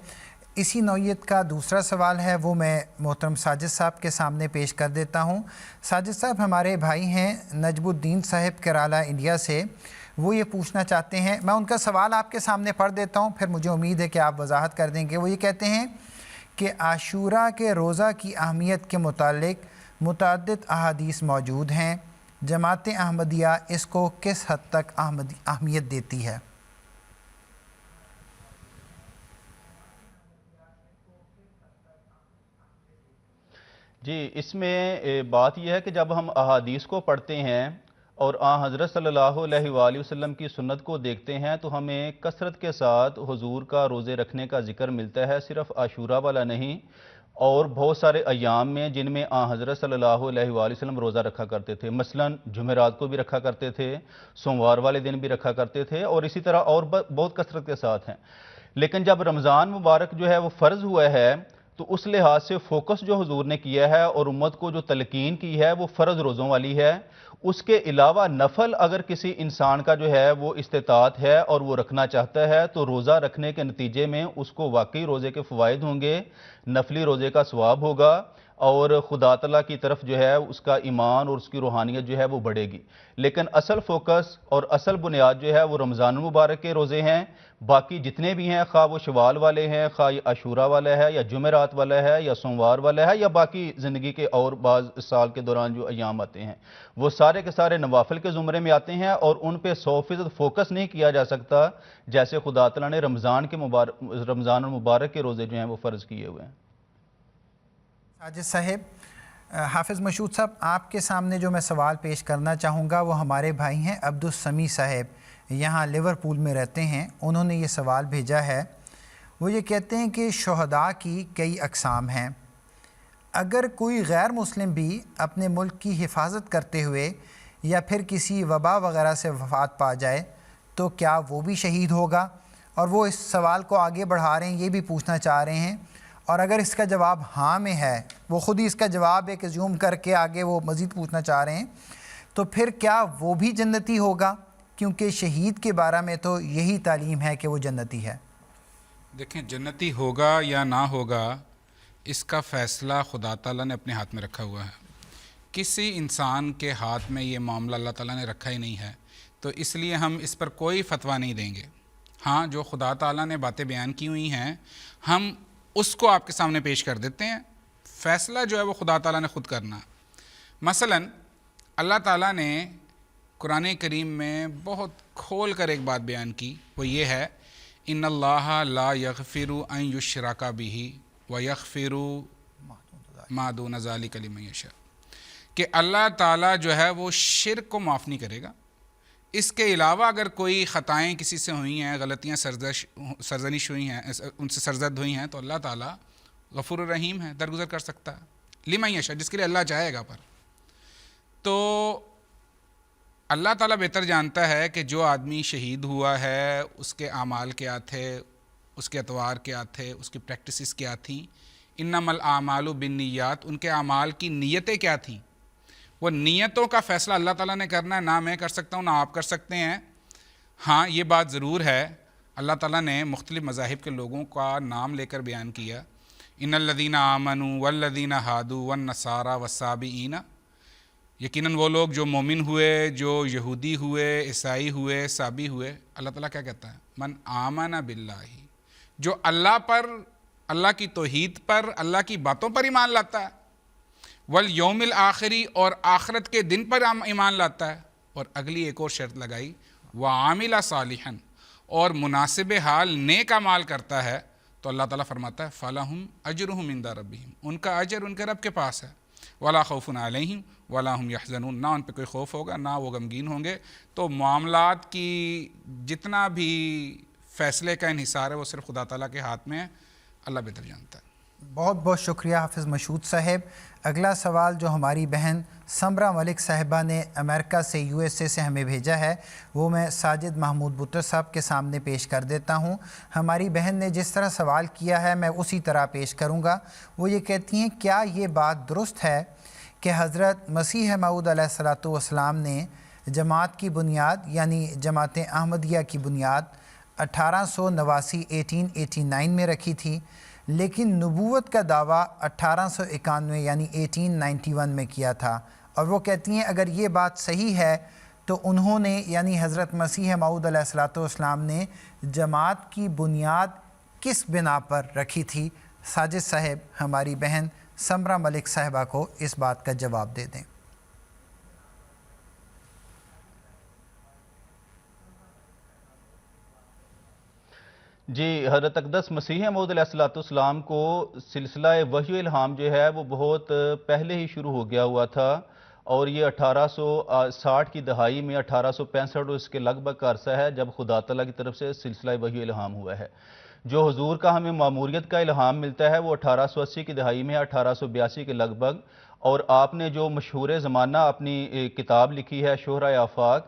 اسی نوعیت کا دوسرا سوال ہے، وہ میں محترم ساجد صاحب کے سامنے پیش کر دیتا ہوں. ساجد صاحب ہمارے بھائی ہیں نجم الدین صاحب کیرالہ انڈیا سے. وہ یہ پوچھنا چاہتے ہیں، میں ان کا سوال آپ کے سامنے پڑھ دیتا ہوں، پھر مجھے امید ہے کہ آپ وضاحت کر دیں گے. وہ یہ کہتے ہیں کہ عاشورہ کے روزہ کی اہمیت کے متعلق متعدد احادیث موجود ہیں. جماعت احمدیہ اس کو کس حد تک اہمیت دیتی ہے؟ جی، اس میں بات یہ ہے کہ جب ہم احادیث کو پڑھتے ہیں اور حضرت صلی اللہ علیہ وآلہ وسلم کی سنت کو دیکھتے ہیں تو ہمیں کثرت کے ساتھ حضور کا روزے رکھنے کا ذکر ملتا ہے. صرف عاشورہ والا نہیں، اور بہت سارے ایام میں جن میں حضرت صلی اللہ علیہ وآلہ وسلم روزہ رکھا کرتے تھے. مثلا جمعرات کو بھی رکھا کرتے تھے، سوموار والے دن بھی رکھا کرتے تھے، اور اسی طرح اور بہت کثرت کے ساتھ ہیں. لیکن جب رمضان مبارک جو ہے وہ فرض ہوا ہے تو اس لحاظ سے فوکس جو حضور نے کیا ہے اور امت کو جو تلقین کی ہے وہ فرض روزوں والی ہے. اس کے علاوہ نفل اگر کسی انسان کا جو ہے وہ استطاعت ہے اور وہ رکھنا چاہتا ہے تو روزہ رکھنے کے نتیجے میں اس کو واقعی روزے کے فوائد ہوں گے، نفلی روزے کا ثواب ہوگا، اور خدا تعالیٰ کی طرف جو ہے اس کا ایمان اور اس کی روحانیت جو ہے وہ بڑھے گی. لیکن اصل فوکس اور اصل بنیاد جو ہے وہ رمضان المبارک کے روزے ہیں. باقی جتنے بھی ہیں، خواہ وہ شوال والے ہیں، خواہ یہ عاشورہ والا ہے، یا جمعرات والا ہے، یا سوموار والا ہے، یا باقی زندگی کے اور بعض سال کے دوران جو ایام آتے ہیں، وہ سارے کے سارے نوافل کے زمرے میں آتے ہیں، اور ان پہ 100% فوکس نہیں کیا جا سکتا جیسے خدا تعالیٰ نے رمضان المبارک کے روزے جو ہیں وہ فرض کیے ہوئے ہیں. ساجد صاحب، حافظ مشہود صاحب، آپ کے سامنے جو میں سوال پیش کرنا چاہوں گا وہ ہمارے بھائی ہیں عبدالسمیع صاحب، یہاں لیورپول میں رہتے ہیں. انہوں نے یہ سوال بھیجا ہے. وہ یہ کہتے ہیں کہ شہداء کی کئی اقسام ہیں. اگر کوئی غیر مسلم بھی اپنے ملک کی حفاظت کرتے ہوئے یا پھر کسی وبا وغیرہ سے وفات پا جائے تو کیا وہ بھی شہید ہوگا؟ اور وہ اس سوال کو آگے بڑھا رہے ہیں، یہ بھی پوچھنا چاہ رہے ہیں، اور اگر اس کا جواب ہاں میں ہے، وہ خود ہی اس کا جواب ایک زوم کر کے آگے وہ مزید پوچھنا چاہ رہے ہیں، تو پھر کیا وہ بھی جنتی ہوگا؟ کیونکہ شہید کے بارے میں تو یہی تعلیم ہے کہ وہ جنتی ہے. دیکھیں، جنتی ہوگا یا نہ ہوگا اس کا فیصلہ خدا تعالیٰ نے اپنے ہاتھ میں رکھا ہوا ہے. کسی انسان کے ہاتھ میں یہ معاملہ اللہ تعالیٰ نے رکھا ہی نہیں ہے. تو اس لیے ہم اس پر کوئی فتویٰ نہیں دیں گے. ہاں جو خدا تعالیٰ نے باتیں بیان کی ہوئی ہیں ہم اس کو آپ کے سامنے پیش کر دیتے ہیں. فیصلہ جو ہے وہ خدا تعالیٰ نے خود کرنا. مثلاً اللہ تعالیٰ نے قرآن کریم میں بہت کھول کر ایک بات بیان کی, وہ یہ ہے ان اللہ لا یغفر ان یشرک بہ ویغفر ما دون ذلک لمن یشاء, کہ اللہ تعالیٰ جو ہے وہ شرک کو معاف نہیں کرے گا. اس کے علاوہ اگر کوئی خطائیں کسی سے ہوئی ہیں, غلطیاں سرزنش ہوئی ہیں, ان سے سرزد ہوئی ہیں, تو اللہ تعالیٰ غفور الرحیم ہے, درگزر کر سکتا ہے لمن یشاء, جس کے لیے اللہ چاہے گا. پر تو اللہ تعالیٰ بہتر جانتا ہے کہ جو آدمی شہید ہوا ہے اس کے اعمال کیا تھے, اس کے اطوار کیا تھے, اس کی پریکٹسز کیا تھیں. انما الاعمال بالنیات, ان کے اعمال کی نیتیں کیا تھیں. وہ نیتوں کا فیصلہ اللہ تعالیٰ نے کرنا ہے, نہ میں کر سکتا ہوں نہ آپ کر سکتے ہیں. ہاں یہ بات ضرور ہے, اللہ تعالیٰ نے مختلف مذاہب کے لوگوں کا نام لے کر بیان کیا. ان الذین آمنوا والذین ہادوا والنصارى والصابئین, یقیناً وہ لوگ جو مومن ہوئے, جو یہودی ہوئے, عیسائی ہوئے, صابی ہوئے. اللہ تعالیٰ کیا کہتا ہے, من آمن باللہ, جو اللہ پر, اللہ کی توحید پر, اللہ کی باتوں پر ایمان لاتا ہے, والیوم الآخری, اور آخرت کے دن پر ایمان لاتا ہے. اور اگلی ایک اور شرط لگائی, وعامل صالحا, اور مناسب حال نیک اعمال کرتا ہے, تو اللہ تعالیٰ فرماتا ہے فلہم اجرہم عند ربہم, ان کا اجر ان کے رب کے پاس ہے. ولا خوف علیہم ولا ہم یحزنون, نہ ان پہ کوئی خوف ہوگا نہ وہ غمگین ہوں گے. تو معاملات کی جتنا بھی فیصلے کا انحصار ہے وہ صرف خدا تعالیٰ کے ہاتھ میں ہے, اللہ بہتر جانتا ہے. بہت بہت شکریہ حافظ مشہود صاحب. اگلا سوال جو ہماری بہن سمرہ ملک صاحبہ نے امریکہ سے USA سے ہمیں بھیجا ہے وہ میں ساجد محمود بٹر صاحب کے سامنے پیش کر دیتا ہوں. ہماری بہن نے جس طرح سوال کیا ہے میں اسی طرح پیش کروں گا. وہ یہ کہتی ہیں, کیا یہ بات درست ہے کہ حضرت مسیح موعود علیہ الصلوۃ والسلام نے جماعت کی بنیاد یعنی جماعت احمدیہ کی بنیاد 1889 میں رکھی تھی, لیکن نبوت کا دعویٰ 1891 یعنی 1891 میں کیا تھا. اور وہ کہتی ہیں اگر یہ بات صحیح ہے تو انہوں نے یعنی حضرت مسیح موعود علیہ الصلوۃ والسلام نے جماعت کی بنیاد کس بنا پر رکھی تھی. ساجد صاحب ہماری بہن سمرہ ملک صاحبہ کو اس بات کا جواب دے دیں. جی, حضرت اقدس مسیح موعود علیہ الصلوۃ والسلام کو سلسلہ وحی و الہام جو ہے وہ بہت پہلے ہی شروع ہو گیا ہوا تھا, اور یہ 1860 کی دہائی میں 1865 اس کے لگ بھگ کا عرصہ ہے جب خدا تعالیٰ کی طرف سے سلسلہ وحی و الہام ہوا ہے. جو حضور کا ہمیں ماموریت کا الہام ملتا ہے وہ 1880 کی دہائی میں 1882 کے لگ بھگ. اور آپ نے جو مشہور زمانہ اپنی کتاب لکھی ہے شہرۂ آفاق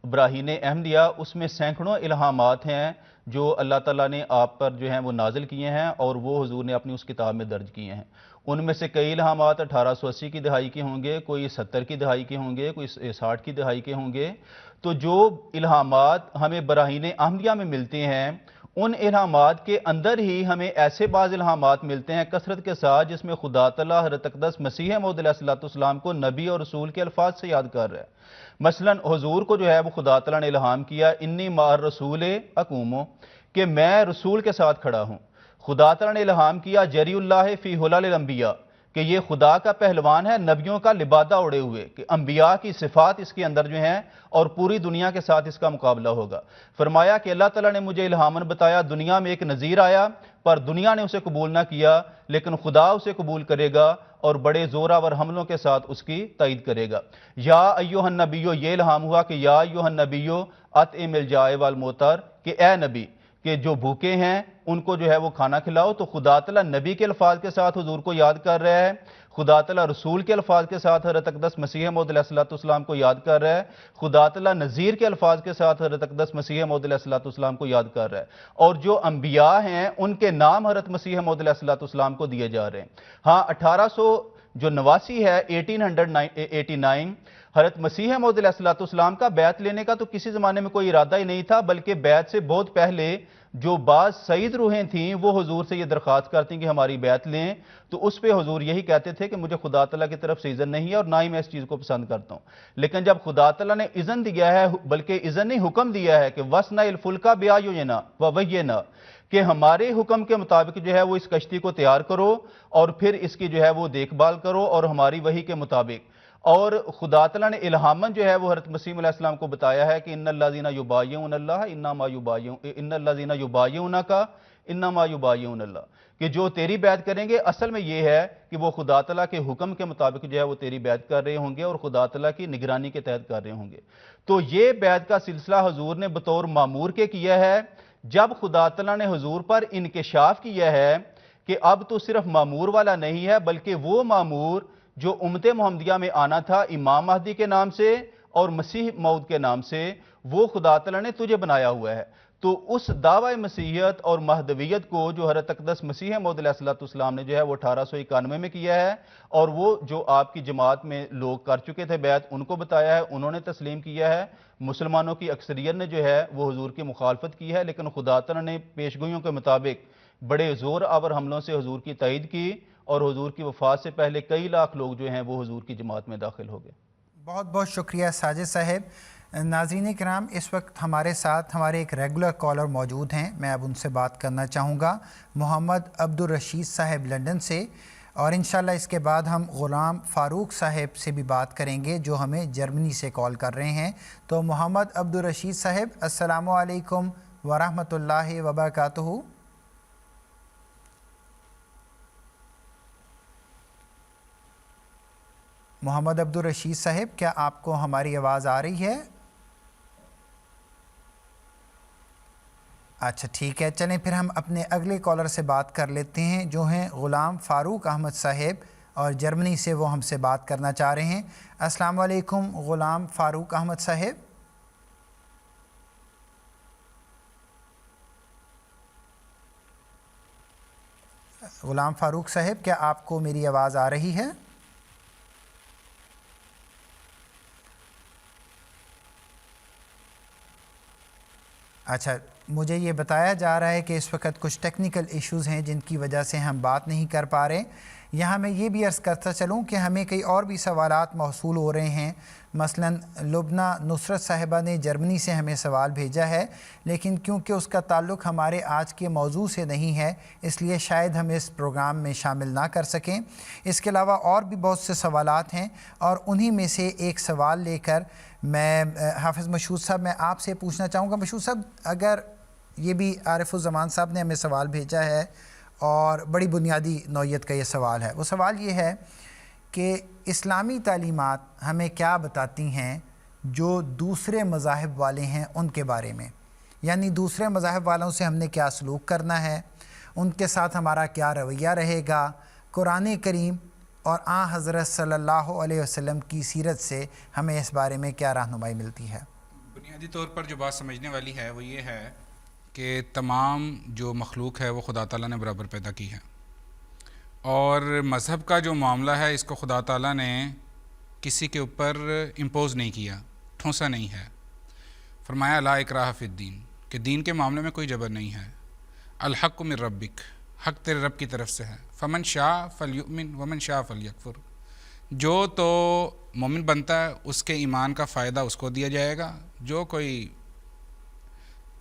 براہین احمدیہ, اس میں سینکڑوں الہامات ہیں جو اللہ تعالیٰ نے آپ پر جو ہیں وہ نازل کیے ہیں اور وہ حضور نے اپنی اس کتاب میں درج کیے ہیں. ان میں سے کئی الہامات 1880 کی دہائی کے ہوں گے, کوئی 70 کی دہائی کے ہوں گے, کوئی 60 کی دہائی کے ہوں گے. تو جو الہامات ہمیں براہین احمدیہ میں ملتے ہیں ان الہامات کے اندر ہی ہمیں ایسے بعض الہامات ملتے ہیں کثرت کے ساتھ جس میں خدا تعالیٰ حضرت اقدس مسیح موعود علیہ الصلوۃ والسلام کو نبی اور رسول کے الفاظ سے یاد کر رہا ہے. مثلاً حضور کو جو ہے وہ خدا تعالیٰ نے الہام کیا انی مع الرسول اقوم, کہ میں رسول کے ساتھ کھڑا ہوں. خدا تعالیٰ نے الہام کیا جری اللہ فی حلال الانبیاء, کہ یہ خدا کا پہلوان ہے نبیوں کا لبادہ اڑے ہوئے, کہ انبیاء کی صفات اس کے اندر جو ہیں اور پوری دنیا کے ساتھ اس کا مقابلہ ہوگا. فرمایا کہ اللہ تعالیٰ نے مجھے الہاماً بتایا دنیا میں ایک نذیر آیا پر دنیا نے اسے قبول نہ کیا, لیکن خدا اسے قبول کرے گا اور بڑے زوراور حملوں کے ساتھ اس کی تائید کرے گا. یا ایھا النبیو, یہ الہام ہوا کہ یا ایھا النبیو اطعم الجائع والمعتر, کہ اے نبی کہ جو بھوکے ہیں ان کو جو ہے وہ کھانا کھلاؤ. تو خدا تعالیٰ نبی کے الفاظ کے ساتھ حضور کو یاد کر رہا ہے, خدا تعالیٰ رسول کے الفاظ کے ساتھ حضرت اقدس مسیح موعود علیہ الصلوۃ والسلام کو یاد کر رہا ہے, خدا تعالیٰ نذیر کے الفاظ کے ساتھ حضرت اقدس مسیح موعود علیہ الصلوۃ والسلام کو یاد کر رہا ہے. اور جو انبیاء ہیں ان کے نام حضرت مسیح موعود علیہ الصلوۃ والسلام کو دیے جا رہے ہیں. ہاں 1889 ہے 1889 حضرت مسیح موعود علیہ السلام کا بیعت لینے کا تو کسی زمانے میں کوئی ارادہ ہی نہیں تھا، بلکہ بیعت سے بہت پہلے جو بعض سعید روحیں تھیں وہ حضور سے یہ درخواست کرتی کہ ہماری بیعت لیں، تو اس پہ حضور یہی کہتے تھے کہ مجھے خدا تعالیٰ کی طرف سے اذن نہیں ہے اور نہ ہی میں اس چیز کو پسند کرتا ہوں۔ لیکن جب خدا تعالیٰ نے اذن دیا ہے، بلکہ اذن نہیں حکم دیا ہے کہ وَاسْنَعِ الْفُلْكَ بِأَعْيُنِنَا وَوَحْيِنَا، کہ ہمارے حکم کے مطابق جو ہے وہ اس کشتی کو تیار کرو اور پھر اس کی جو ہے وہ دیکھ بھال کرو اور ہماری وحی کے مطابق۔ اور خدا تعالیٰ نے الہاماً جو ہے وہ حضرت مسیح علیہ السلام کو بتایا ہے کہ ان الذین یبایعون اللہ انما یبایعونک انما یبایعون اللہ، کہ جو تیری بیعت کریں گے اصل میں یہ ہے کہ وہ خدا تعالیٰ کے حکم کے مطابق جو ہے وہ تیری بیعت کر رہے ہوں گے اور خدا تعالیٰ کی نگرانی کے تحت کر رہے ہوں گے۔ تو یہ بیعت کا سلسلہ حضور نے بطور مامور کے کیا ہے۔ جب خدا تعالیٰ نے حضور پر انکشاف کیا ہے کہ اب تو صرف مامور والا نہیں ہے، بلکہ وہ مامور جو امت محمدیہ میں آنا تھا امام مہدی کے نام سے اور مسیح موعود کے نام سے، وہ خدا تعالیٰ نے تجھے بنایا ہوا ہے۔ تو اس دعوی مسیحیت اور مہدویت کو جو حضرت اقدس مسیح موعود علیہ السلام نے جو ہے وہ 1891 میں کیا ہے، اور وہ جو آپ کی جماعت میں لوگ کر چکے تھے بیعت ان کو بتایا ہے، انہوں نے تسلیم کیا ہے۔ مسلمانوں کی اکثریت نے جو ہے وہ حضور کی مخالفت کی ہے، لیکن خدا تعالیٰ نے پیشگوئیوں کے مطابق بڑے زور آور حملوں سے حضور کی تائید کی، اور حضور کی وفات سے پہلے کئی لاکھ لوگ جو ہیں وہ حضور کی جماعت میں داخل ہو گئے۔ بہت بہت شکریہ ساجد صاحب۔ ناظرین کرام، اس وقت ہمارے ساتھ ہمارے ایک ریگولر کالر موجود ہیں، میں اب ان سے بات کرنا چاہوں گا، محمد عبدالرشید صاحب لنڈن سے، اور انشاءاللہ اس کے بعد ہم غلام فاروق صاحب سے بھی بات کریں گے جو ہمیں جرمنی سے کال کر رہے ہیں۔ تو محمد عبدالرشید صاحب، السلام علیکم ورحمۃ اللہ وبرکاتہ۔ محمد عبدالرشید صاحب، کیا آپ کو ہماری آواز آ رہی ہے؟ اچھا ٹھیک ہے، چلیں پھر ہم اپنے اگلے کالر سے بات کر لیتے ہیں جو ہیں غلام فاروق احمد صاحب، اور جرمنی سے وہ ہم سے بات کرنا چاہ رہے ہیں۔ السلام علیکم غلام فاروق احمد صاحب۔ غلام فاروق صاحب، کیا آپ کو میری آواز آ رہی ہے؟ اچھا، مجھے یہ بتایا جا رہا ہے کہ اس وقت کچھ ٹیکنیکل ایشوز ہیں جن کی وجہ سے ہم بات نہیں کر پا رہے۔ یہاں میں یہ بھی عرض کرتا چلوں کہ ہمیں کئی اور بھی سوالات موصول ہو رہے ہیں، مثلا لبنہ نصرت صاحبہ نے جرمنی سے ہمیں سوال بھیجا ہے، لیکن کیونکہ اس کا تعلق ہمارے آج کے موضوع سے نہیں ہے اس لیے شاید ہم اس پروگرام میں شامل نہ کر سکیں۔ اس کے علاوہ اور بھی بہت سے سوالات ہیں، اور انہی میں سے ایک سوال لے کر میں حافظ مشہود صاحب میں آپ سے پوچھنا چاہوں گا۔ مشہود صاحب، اگر یہ بھی عارف الزمان صاحب نے ہمیں سوال بھیجا ہے اور بڑی بنیادی نوعیت کا یہ سوال ہے، وہ سوال یہ ہے کہ اسلامی تعلیمات ہمیں کیا بتاتی ہیں جو دوسرے مذاہب والے ہیں ان کے بارے میں، یعنی دوسرے مذاہب والوں سے ہم نے کیا سلوک کرنا ہے، ان کے ساتھ ہمارا کیا رویہ رہے گا، قرآن کریم اور حضرت صلی اللہ علیہ وسلم کی سیرت سے ہمیں اس بارے میں کیا رہنمائی ملتی ہے؟ بنیادی طور پر جو بات سمجھنے والی ہے وہ یہ ہے کہ تمام جو مخلوق ہے وہ خدا تعالیٰ نے برابر پیدا کی ہے، اور مذہب کا جو معاملہ ہے اس کو خدا تعالیٰ نے کسی کے اوپر امپوز نہیں کیا، ٹھونسا نہیں ہے۔ فرمایا لا اکراہ فی الدین، کہ دین کے معاملے میں کوئی جبر نہیں ہے۔ الحق من ربک، حق تیرے رب کی طرف سے ہے۔ فمن شاء فلیؤمن ومن شاء فلیکفر، جو تو مومن بنتا ہے اس کے ایمان کا فائدہ اس کو دیا جائے گا، جو کوئی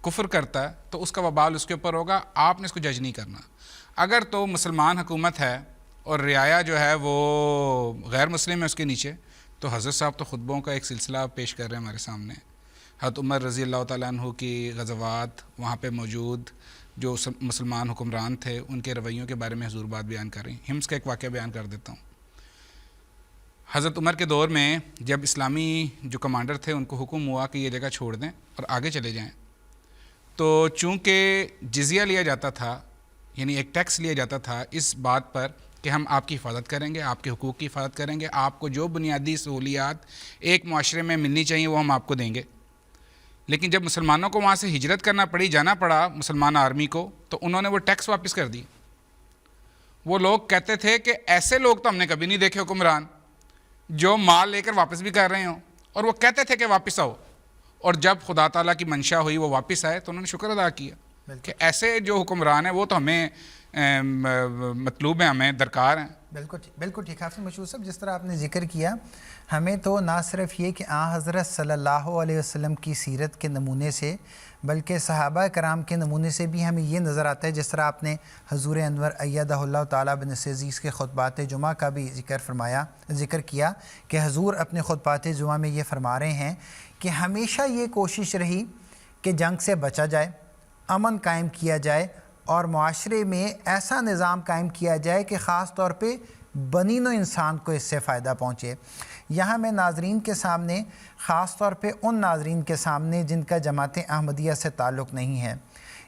کفر کرتا ہے تو اس کا وبال اس کے اوپر ہوگا، آپ نے اس کو جج نہیں کرنا۔ اگر تو مسلمان حکومت ہے اور رعایا جو ہے وہ غیر مسلم ہے اس کے نیچے، تو حضرت صاحب تو خطبوں کا ایک سلسلہ پیش کر رہے ہیں ہمارے سامنے، حضرت عمر رضی اللہ تعالیٰ عنہ کی غزوات، وہاں پہ موجود جو مسلمان حکمران تھے ان کے رویوں کے بارے میں حضور بات بیان کر رہی ہیں۔ ہمس کا ایک واقعہ بیان کر دیتا ہوں۔ حضرت عمر کے دور میں جب اسلامی جو کمانڈر تھے ان کو حکم ہوا کہ یہ جگہ چھوڑ دیں اور آگے چلے جائیں، تو چونکہ جزیہ لیا جاتا تھا، یعنی ایک ٹیکس لیا جاتا تھا اس بات پر کہ ہم آپ کی حفاظت کریں گے، آپ کے حقوق کی حفاظت کریں گے، آپ کو جو بنیادی سہولیات ایک معاشرے میں ملنی چاہیے وہ ہم آپ کو دیں گے۔ لیکن جب مسلمانوں کو وہاں سے ہجرت کرنا پڑی، جانا پڑا مسلمان آرمی کو، تو انہوں نے وہ ٹیکس واپس کر دی۔ وہ لوگ کہتے تھے کہ ایسے لوگ تو ہم نے کبھی نہیں دیکھے حکمران جو مال لے کر واپس بھی کر رہے ہوں، اور وہ کہتے تھے کہ واپس آؤ، اور جب خدا تعالیٰ کی منشا ہوئی وہ واپس آئے تو انہوں نے شکر ادا کیا کہ ایسے جو حکمران ہیں وہ تو ہمیں مطلوب ہیں، ہمیں درکار ہیں۔ بالکل ٹھیک حافظ مشہور صاحب، جس طرح آپ نے ذکر کیا، ہمیں تو نہ صرف یہ کہ حضرت صلی اللہ علیہ وسلم کی سیرت کے نمونے سے بلکہ صحابہ کرام کے نمونے سے بھی ہمیں یہ نظر آتا ہے، جس طرح آپ نے حضور انور ایدہ اللہ تعالیٰ بن عزیز کے خطبات جمعہ کا بھی ذکر کیا کہ حضور اپنے خطبات جمعہ میں یہ فرما رہے ہیں کہ ہمیشہ یہ کوشش رہی کہ جنگ سے بچا جائے، امن قائم کیا جائے اور معاشرے میں ایسا نظام قائم کیا جائے کہ خاص طور پہ بنی نوع انسان کو اس سے فائدہ پہنچے۔ یہاں میں ناظرین کے سامنے، خاص طور پہ ان ناظرین کے سامنے جن کا جماعت احمدیہ سے تعلق نہیں ہے،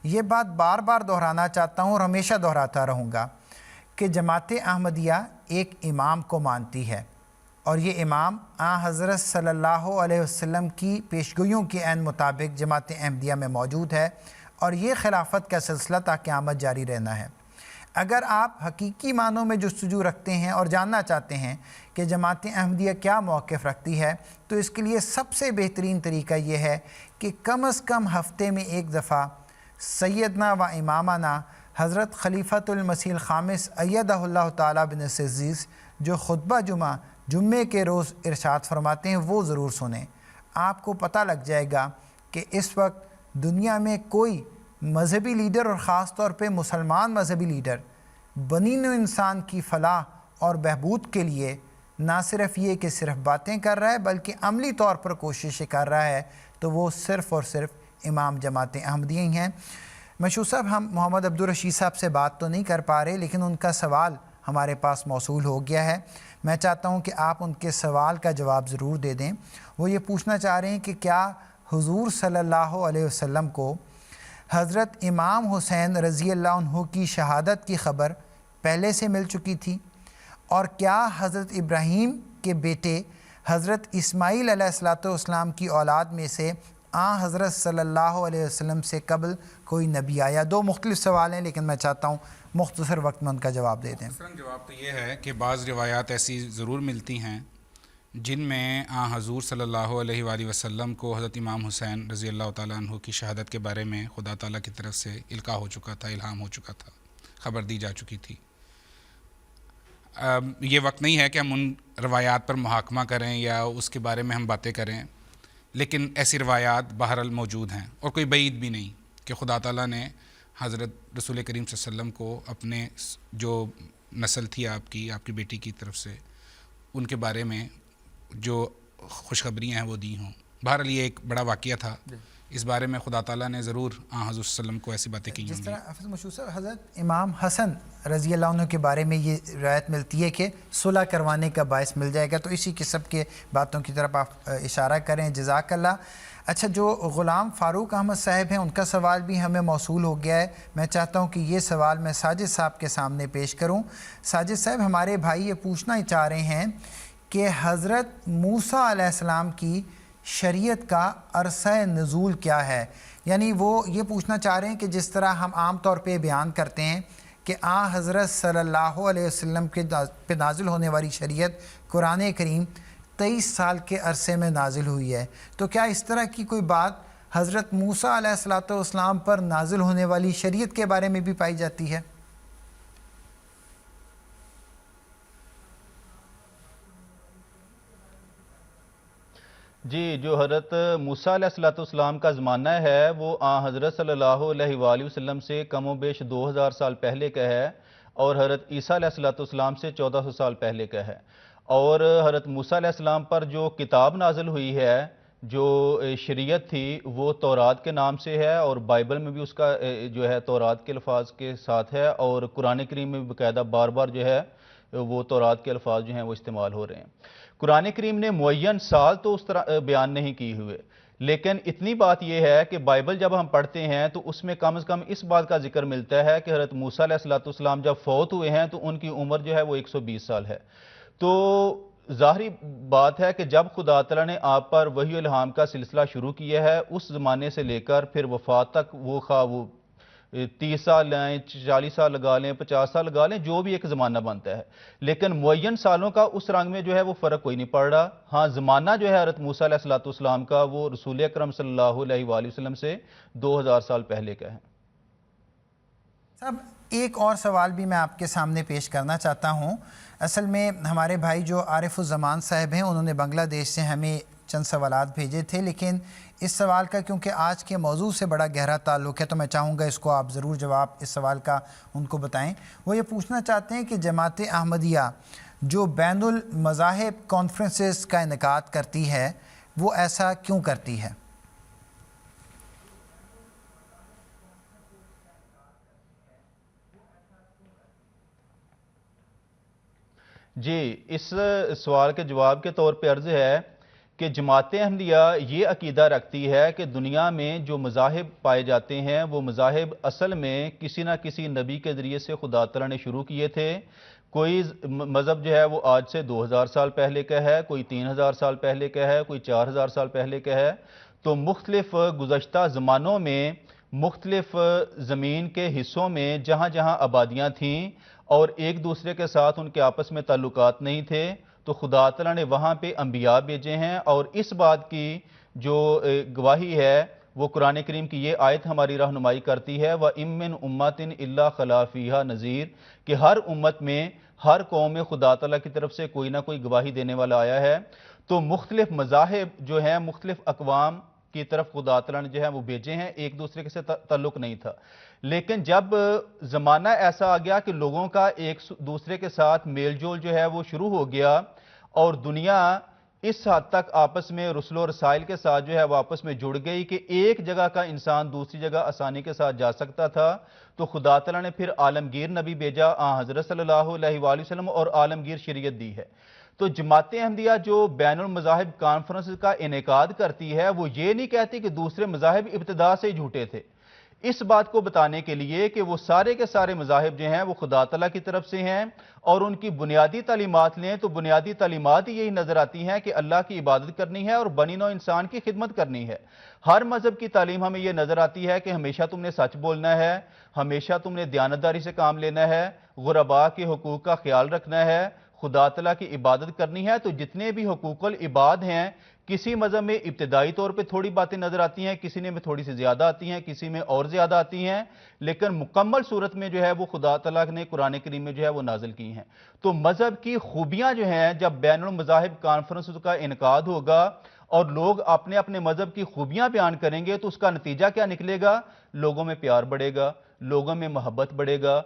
یہ بات بار بار دہرانا چاہتا ہوں اور ہمیشہ دہراتا رہوں گا کہ جماعت احمدیہ ایک امام کو مانتی ہے، اور یہ امام حضرت صلی اللہ علیہ وسلم کی پیشگوئیوں کے عین مطابق جماعت احمدیہ میں موجود ہے، اور یہ خلافت کا سلسلہ تا قیامت جاری رہنا ہے۔ اگر آپ حقیقی معنوں میں جستجو رکھتے ہیں اور جاننا چاہتے ہیں کہ جماعت احمدیہ کیا موقف رکھتی ہے، تو اس کے لیے سب سے بہترین طریقہ یہ ہے کہ کم از کم ہفتے میں ایک دفعہ سیدنا و امامنا حضرت خلیفۃ المسیح الخامس ایدہ اللہ تعالیٰ بن عزیز جو خطبہ جمعے کے روز ارشاد فرماتے ہیں وہ ضرور سنیں۔ آپ کو پتہ لگ جائے گا کہ اس وقت دنیا میں کوئی مذہبی لیڈر، اور خاص طور پہ مسلمان مذہبی لیڈر، بنی نوع انسان کی فلاح اور بہبود کے لیے نہ صرف یہ کہ صرف باتیں کر رہا ہے بلکہ عملی طور پر کوششیں کر رہا ہے، تو وہ صرف اور صرف امام جماعت احمدیہ ہی ہیں۔ مشہور صاحب، ہم محمد عبدالرشید صاحب سے بات تو نہیں کر پا رہے، لیکن ان کا سوال ہمارے پاس موصول ہو گیا ہے۔ میں چاہتا ہوں کہ آپ ان کے سوال کا جواب ضرور دے دیں۔ وہ یہ پوچھنا چاہ رہے ہیں کہ کیا حضور صلی اللہ علیہ وسلم کو حضرت امام حسین رضی اللہ عنہ کی شہادت کی خبر پہلے سے مل چکی تھی، اور کیا حضرت ابراہیم کے بیٹے حضرت اسماعیل علیہ السلام کی اولاد میں سے حضرت صلی اللہ علیہ وسلم سے قبل کوئی نبی آیا؟ دو مختلف سوال ہیں، لیکن میں چاہتا ہوں مختصر وقت میں ان کا جواب دے دیں۔ جواب تو یہ ہے کہ بعض روایات ایسی ضرور ملتی ہیں جن میں حضور صلی اللہ علیہ وآلہ وسلم کو حضرت امام حسین رضی اللہ تعالیٰ عنہ کی شہادت کے بارے میں خدا تعالیٰ کی طرف سے القاء ہو چکا تھا، الہام ہو چکا تھا، خبر دی جا چکی تھی۔ یہ وقت نہیں ہے کہ ہم ان روایات پر محاکمہ کریں یا اس کے بارے میں ہم باتیں کریں، لیکن ایسی روایات بہرحال موجود ہیں، اور کوئی بعید بھی نہیں کہ خدا تعالیٰ نے حضرت رسول کریم صلی اللہ علیہ وسلم کو اپنے جو نسل تھی آپ کی بیٹی کی طرف سے، ان کے بارے میں جو خوشخبریاں ہیں وہ دی ہوں۔ بہرحال یہ ایک بڑا واقعہ تھا، اس بارے میں خدا تعالیٰ نے ضرور حضور صلی اللہ علیہ وسلم کو ایسی باتیں کی ہوں گی۔ جس طرح حافظ مشہور صاحب، حضرت امام حسن رضی اللہ عنہ کے بارے میں یہ روایت ملتی ہے کہ صلح کروانے کا باعث مل جائے گا، تو اسی قسم کے باتوں کی طرف آپ اشارہ کریں، جزاک اللہ۔ اچھا، جو غلام فاروق احمد صاحب ہیں ان کا سوال بھی ہمیں موصول ہو گیا ہے۔ میں چاہتا ہوں کہ یہ سوال میں ساجد صاحب کے سامنے پیش کروں۔ ساجد صاحب، ہمارے بھائی یہ پوچھنا چاہ رہے ہیں کہ حضرت موسیٰ علیہ السلام کی شریعت کا عرصہ نزول کیا ہے؟ یعنی وہ یہ پوچھنا چاہ رہے ہیں کہ جس طرح ہم عام طور پہ بیان کرتے ہیں کہ حضرت صلی اللہ علیہ وسلم کے پہ نازل ہونے والی شریعت قرآن کریم 23 سال کے عرصے میں نازل ہوئی ہے، تو کیا اس طرح کی کوئی بات حضرت موسیٰ علیہ السلام پر نازل ہونے والی شریعت کے بارے میں بھی پائی جاتی ہے؟ جی، جو حضرت موسیٰ علیہ السلام کا زمانہ ہے وہ حضرت صلی اللہ علیہ وآلہ وسلم سے کم و بیش 2000 سال پہلے کا ہے، اور حضرت عیسیٰ علیہ السلام سے 1400 سال پہلے کا ہے۔ اور حضرت موسیٰ علیہ السلام پر جو کتاب نازل ہوئی ہے، جو شریعت تھی، وہ تورات کے نام سے ہے، اور بائبل میں بھی اس کا جو ہے تورات کے الفاظ کے ساتھ ہے، اور قرآن کریم میں باقاعدہ بار بار جو ہے وہ تورات کے الفاظ جو ہیں وہ استعمال ہو رہے ہیں۔ قرآن کریم نے معین سال تو اس طرح بیان نہیں کی ہوئے، لیکن اتنی بات یہ ہے کہ بائبل جب ہم پڑھتے ہیں تو اس میں کم از کم اس بات کا ذکر ملتا ہے کہ حضرت موسیٰ علیہ السلام جب فوت ہوئے ہیں تو ان کی عمر جو ہے وہ 120 سال ہے۔ تو ظاہری بات ہے کہ جب خدا تعالیٰ نے آپ پر وحی الہام کا سلسلہ شروع کیا ہے، اس زمانے سے لے کر پھر وفات تک وہ خواہ وہ 30 سال لیں 40 سال لگا لیں 50 سال لگا لیں جو بھی ایک زمانہ بنتا ہے لیکن معین سالوں کا اس رنگ میں جو ہے وہ فرق کوئی نہیں پڑ رہا ہاں زمانہ جو ہے حضرت موسیٰ علیہ السلام کا وہ رسول اکرم صلی اللہ علیہ وآلہ وسلم سے 2000 سال پہلے کا ہے صاحب ایک اور سوال بھی میں آپ کے سامنے پیش کرنا چاہتا ہوں اصل میں ہمارے بھائی جو عارف الزمان صاحب ہیں انہوں نے بنگلہ دیش سے ہمیں چند سوالات بھیجے تھے لیکن اس سوال کا کیونکہ آج کے موضوع سے بڑا گہرا تعلق ہے تو میں چاہوں گا اس کو آپ ضرور جواب اس سوال کا ان کو بتائیں وہ یہ پوچھنا چاہتے ہیں کہ جماعت احمدیہ جو بین المذاہب کانفرنسز کا انعقاد کرتی ہے وہ ایسا کیوں کرتی ہے؟ جی اس سوال کے جواب کے طور پہ عرض ہے کہ جماعت احمدیہ یہ عقیدہ رکھتی ہے کہ دنیا میں جو مذاہب پائے جاتے ہیں وہ مذاہب اصل میں کسی نہ کسی نبی کے ذریعے سے خدا تعالیٰ نے شروع کیے تھے کوئی مذہب جو ہے وہ آج سے 2000 سال پہلے کا ہے کوئی 3000 سال پہلے کا ہے کوئی 4000 سال پہلے کا ہے تو مختلف گزشتہ زمانوں میں مختلف زمین کے حصوں میں جہاں جہاں آبادیاں تھیں اور ایک دوسرے کے ساتھ ان کے آپس میں تعلقات نہیں تھے تو خدا تعالیٰ نے وہاں پہ انبیاء بھیجے ہیں اور اس بات کی جو گواہی ہے وہ قرآن کریم کی یہ آیت ہماری رہنمائی کرتی ہے وَإِن مِّنْ أُمَّةٍ إِلَّا خَلَا فِيهَا نَذِيرٌ کہ ہر امت میں ہر قوم میں خدا تعالیٰ کی طرف سے کوئی نہ کوئی گواہی دینے والا آیا ہے تو مختلف مذاہب جو ہیں مختلف اقوام کی طرف خدا تعالیٰ نے جو ہے وہ بھیجے ہیں ایک دوسرے کے سے تعلق نہیں تھا لیکن جب زمانہ ایسا آ گیا کہ لوگوں کا ایک دوسرے کے ساتھ میل جول جو ہے وہ شروع ہو گیا اور دنیا اس حد تک آپس میں رسل و رسائل کے ساتھ جو ہے وہ آپس میں جڑ گئی کہ ایک جگہ کا انسان دوسری جگہ آسانی کے ساتھ جا سکتا تھا تو خدا تعالیٰ نے پھر عالمگیر نبی بھیجا حضرت صلی اللہ علیہ وآلہ وسلم اور عالمگیر شریعت دی ہے تو جماعت احمدیہ جو بین المذاہب کانفرنس کا انعقاد کرتی ہے وہ یہ نہیں کہتی کہ دوسرے مذاہب ابتدا سے جھوٹے تھے اس بات کو بتانے کے لیے کہ وہ سارے کے سارے مذاہب جو ہیں وہ خدا تعالیٰ کی طرف سے ہیں اور ان کی بنیادی تعلیمات لیں تو بنیادی تعلیمات یہی نظر آتی ہیں کہ اللہ کی عبادت کرنی ہے اور بنی نوع انسان کی خدمت کرنی ہے ہر مذہب کی تعلیم ہمیں یہ نظر آتی ہے کہ ہمیشہ تم نے سچ بولنا ہے ہمیشہ تم نے دیانتداری سے کام لینا ہے غرباء کے حقوق کا خیال رکھنا ہے خدا تعالیٰ کی عبادت کرنی ہے تو جتنے بھی حقوق العباد ہیں کسی مذہب میں ابتدائی طور پہ تھوڑی باتیں نظر آتی ہیں کسی میں تھوڑی سی زیادہ آتی ہیں کسی میں اور زیادہ آتی ہیں لیکن مکمل صورت میں جو ہے وہ خدا تعالیٰ نے قرآن کریم میں جو ہے وہ نازل کی ہیں تو مذہب کی خوبیاں جو ہیں جب بین المذاہب کانفرنس کا انعقاد ہوگا اور لوگ اپنے اپنے مذہب کی خوبیاں بیان کریں گے تو اس کا نتیجہ کیا نکلے گا لوگوں میں پیار بڑھے گا لوگوں میں محبت بڑھے گا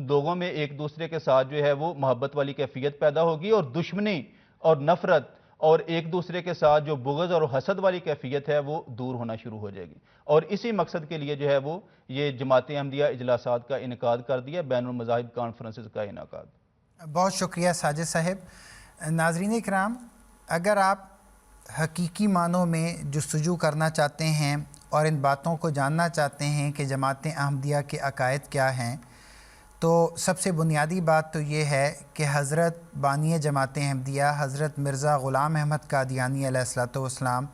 لوگوں میں ایک دوسرے کے ساتھ جو ہے وہ محبت والی کیفیت پیدا ہوگی اور دشمنی اور نفرت اور ایک دوسرے کے ساتھ جو بغض اور حسد والی کیفیت ہے وہ دور ہونا شروع ہو جائے گی اور اسی مقصد کے لیے جو ہے وہ یہ جماعت احمدیہ اجلاسات کا انعقاد کر دیا بین المذاہب کانفرنسز کا انعقاد بہت شکریہ ساجد صاحب ناظرین کرام اگر آپ حقیقی معنوں میں جستجو کرنا چاہتے ہیں اور ان باتوں کو جاننا چاہتے ہیں کہ جماعت احمدیہ کے عقائد کیا ہیں تو سب سے بنیادی بات تو یہ ہے کہ حضرت بانی جماعت احمدیہ حضرت مرزا غلام احمد قادیانی علیہ السلام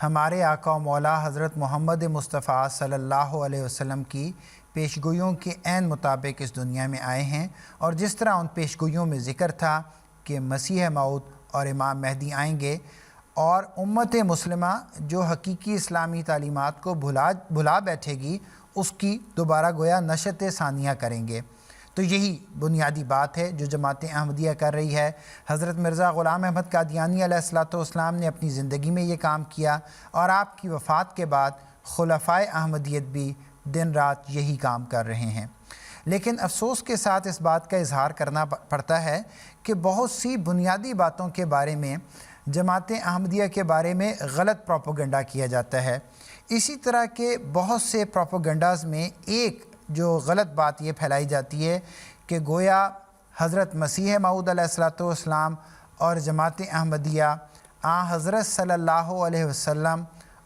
ہمارے آقا و مولا حضرت محمد مصطفیٰ صلی اللہ علیہ وسلم کی پیشگوئیوں کے عین مطابق اس دنیا میں آئے ہیں اور جس طرح ان پیشگوئیوں میں ذکر تھا کہ مسیح موعود اور امام مہدی آئیں گے اور امت مسلمہ جو حقیقی اسلامی تعلیمات کو بھلا بیٹھے گی اس کی دوبارہ گویا نشت ثانیہ کریں گے تو یہی بنیادی بات ہے جو جماعت احمدیہ کر رہی ہے حضرت مرزا غلام احمد قادیانی علیہ السلام نے اپنی زندگی میں یہ کام کیا اور آپ کی وفات کے بعد خلفائے احمدیت بھی دن رات یہی کام کر رہے ہیں لیکن افسوس کے ساتھ اس بات کا اظہار کرنا پڑتا ہے کہ بہت سی بنیادی باتوں کے بارے میں جماعت احمدیہ کے بارے میں غلط پروپیگنڈا کیا جاتا ہے اسی طرح کے بہت سے پروپیگنڈاز میں ایک جو غلط بات یہ پھیلائی جاتی ہے کہ گویا حضرت مسیح موعود علیہ السلام اور جماعت احمدیہ حضرت صلی اللہ علیہ وسلم